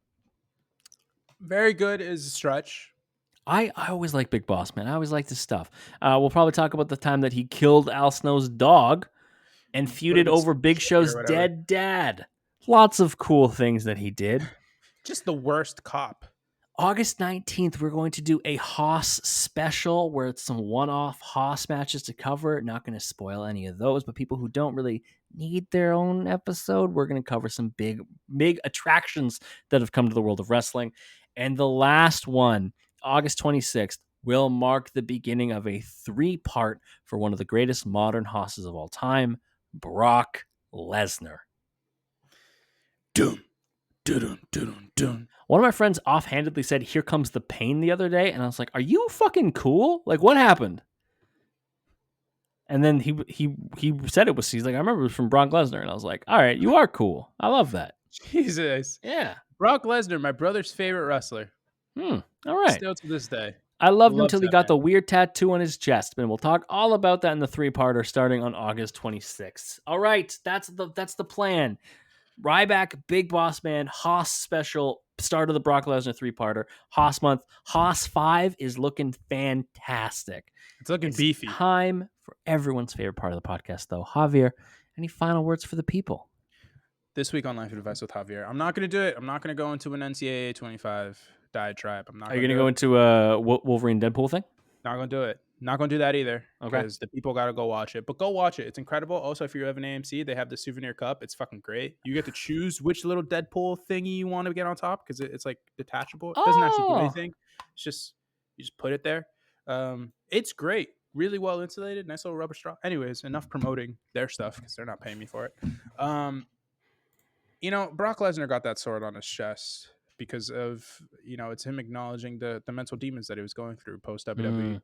Very good is a stretch. I always like Big Boss Man. I always like this stuff. We'll probably talk about the time that he killed Al Snow's dog and feuded over Big Show's dead dad. Lots of cool things that he did. Just the worst cop. August 19th, we're going to do a Haas special where it's some one-off Haas matches to cover. Not going to spoil any of those, but people who don't really need their own episode, we're going to cover some big attractions that have come to the world of wrestling. And the last one, August 26th, will mark the beginning of a 3-part for one of the greatest modern Haas's of all time, Brock Lesnar. Dun, dun, dun, dun. One of my friends offhandedly said, "Here comes the pain," the other day, and I was like, "Are you fucking cool? Like, what happened?" And then he said it was. He's like, "I remember it was from Brock Lesnar," and I was like, "All right, you are cool. I love that." Jesus, yeah. Brock Lesnar, my brother's favorite wrestler. All right. Still to this day. I loved him until he got the weird tattoo on his chest, and we'll talk all about that in the 3-parter starting on August 26th. All right, that's the plan. Ryback, Big Boss Man, Haas special, start of the Brock Lesnar 3-parter, Haas Month. Haas 5 is looking fantastic. It's looking beefy. Time for everyone's favorite part of the podcast, though. Javier, any final words for the people? This week on Life Advice with Javier. I'm not going to do it. I'm not going to go into an NCAA 25 diatribe. I'm not. Are you going to go into a Wolverine Deadpool thing? Not going to do it. Not going to do that either. Okay. Because the people got to go watch it. But go watch it. It's incredible. Also, if you have an AMC, they have the souvenir cup. It's fucking great. You get to choose which little Deadpool thingy you want to get on top because it's like detachable. It doesn't actually do anything. It's just, you just put it there. It's great. Really well insulated. Nice little rubber straw. Anyways, enough promoting their stuff because they're not paying me for it. You know, Brock Lesnar got that sword on his chest because of, you know, it's him acknowledging the mental demons that he was going through post WWE,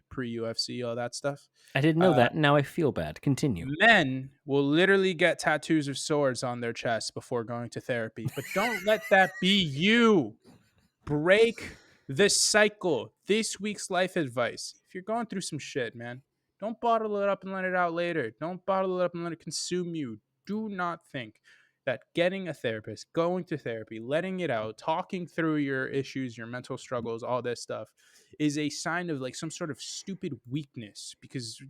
pre UFC, all that stuff. I didn't know that. Now I feel bad. Continue. Men will literally get tattoos of swords on their chest before going to therapy, but don't let that be you. Break the cycle. This week's life advice: if you're going through some shit, man, don't bottle it up and let it out later. Don't bottle it up and let it consume you. Do not think that getting a therapist, going to therapy, letting it out, talking through your issues, your mental struggles, all this stuff is a sign of like some sort of stupid weakness, because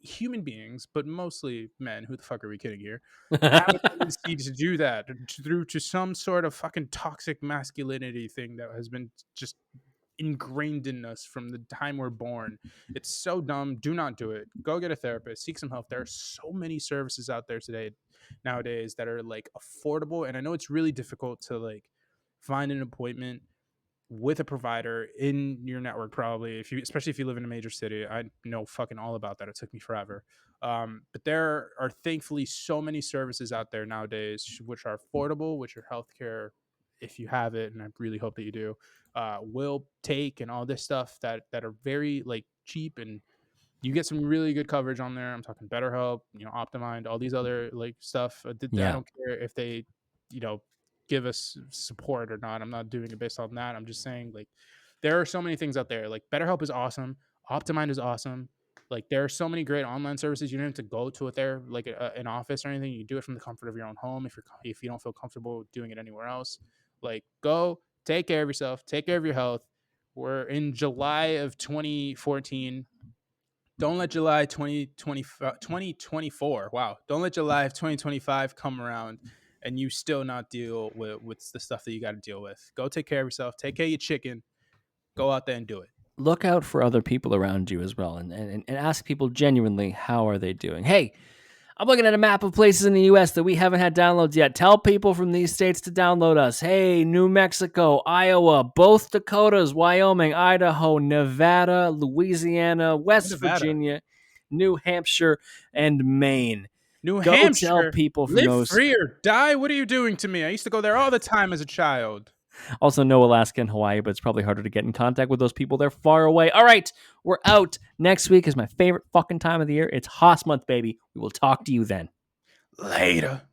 human beings, but mostly men, who the fuck are we kidding here, have a tendency to do that through to some sort of fucking toxic masculinity thing that has been just ingrained in us from the time we're born. It's so dumb. Do not do it. Go get a therapist. Seek some help. There are so many services out there nowadays that are like affordable, and I know it's really difficult to like find an appointment with a provider in your network, probably, especially if you live in a major city. I know fucking all about that. It took me forever. But there are thankfully so many services out there nowadays which are affordable, which are healthcare, if you have it, and I really hope that you do, will take, and all this stuff that are very like cheap and You get some really good coverage on there. I'm talking BetterHelp, Optimind, all these other like stuff. I Yeah. don't care if they, give us support or not. I'm not doing it based on that. I'm just saying like there are so many things out there. Like BetterHelp is awesome. Optimind is awesome. Like there are so many great online services. You don't have to go to it there like an office or anything. You do it from the comfort of your own home if you don't feel comfortable doing it anywhere else. Like go take care of yourself, take care of your health. We're in July of 2014. Don't let July 2024. Wow. Don't let July of 2025 come around and you still not deal with the stuff that you got to deal with. Go take care of yourself. Take care of your chicken. Go out there and do it. Look out for other people around you as well, and ask people genuinely, how are they doing? Hey, I'm looking at a map of places in the U.S. that we haven't had downloads yet. Tell people from these states to download us. Hey, New Mexico, Iowa, both Dakotas, Wyoming, Idaho, Nevada, Louisiana, West Nevada. Virginia, New Hampshire, and Maine. New Go tell Hampshire. people from Live those. free or die. What are you doing to me? I used to go there all the time as a child. Also, no Alaska and Hawaii, but it's probably harder to get in contact with those people. They're far away. All right, we're out. Next week is my favorite fucking time of the year. It's Haas month, baby. We will talk to you then. Later.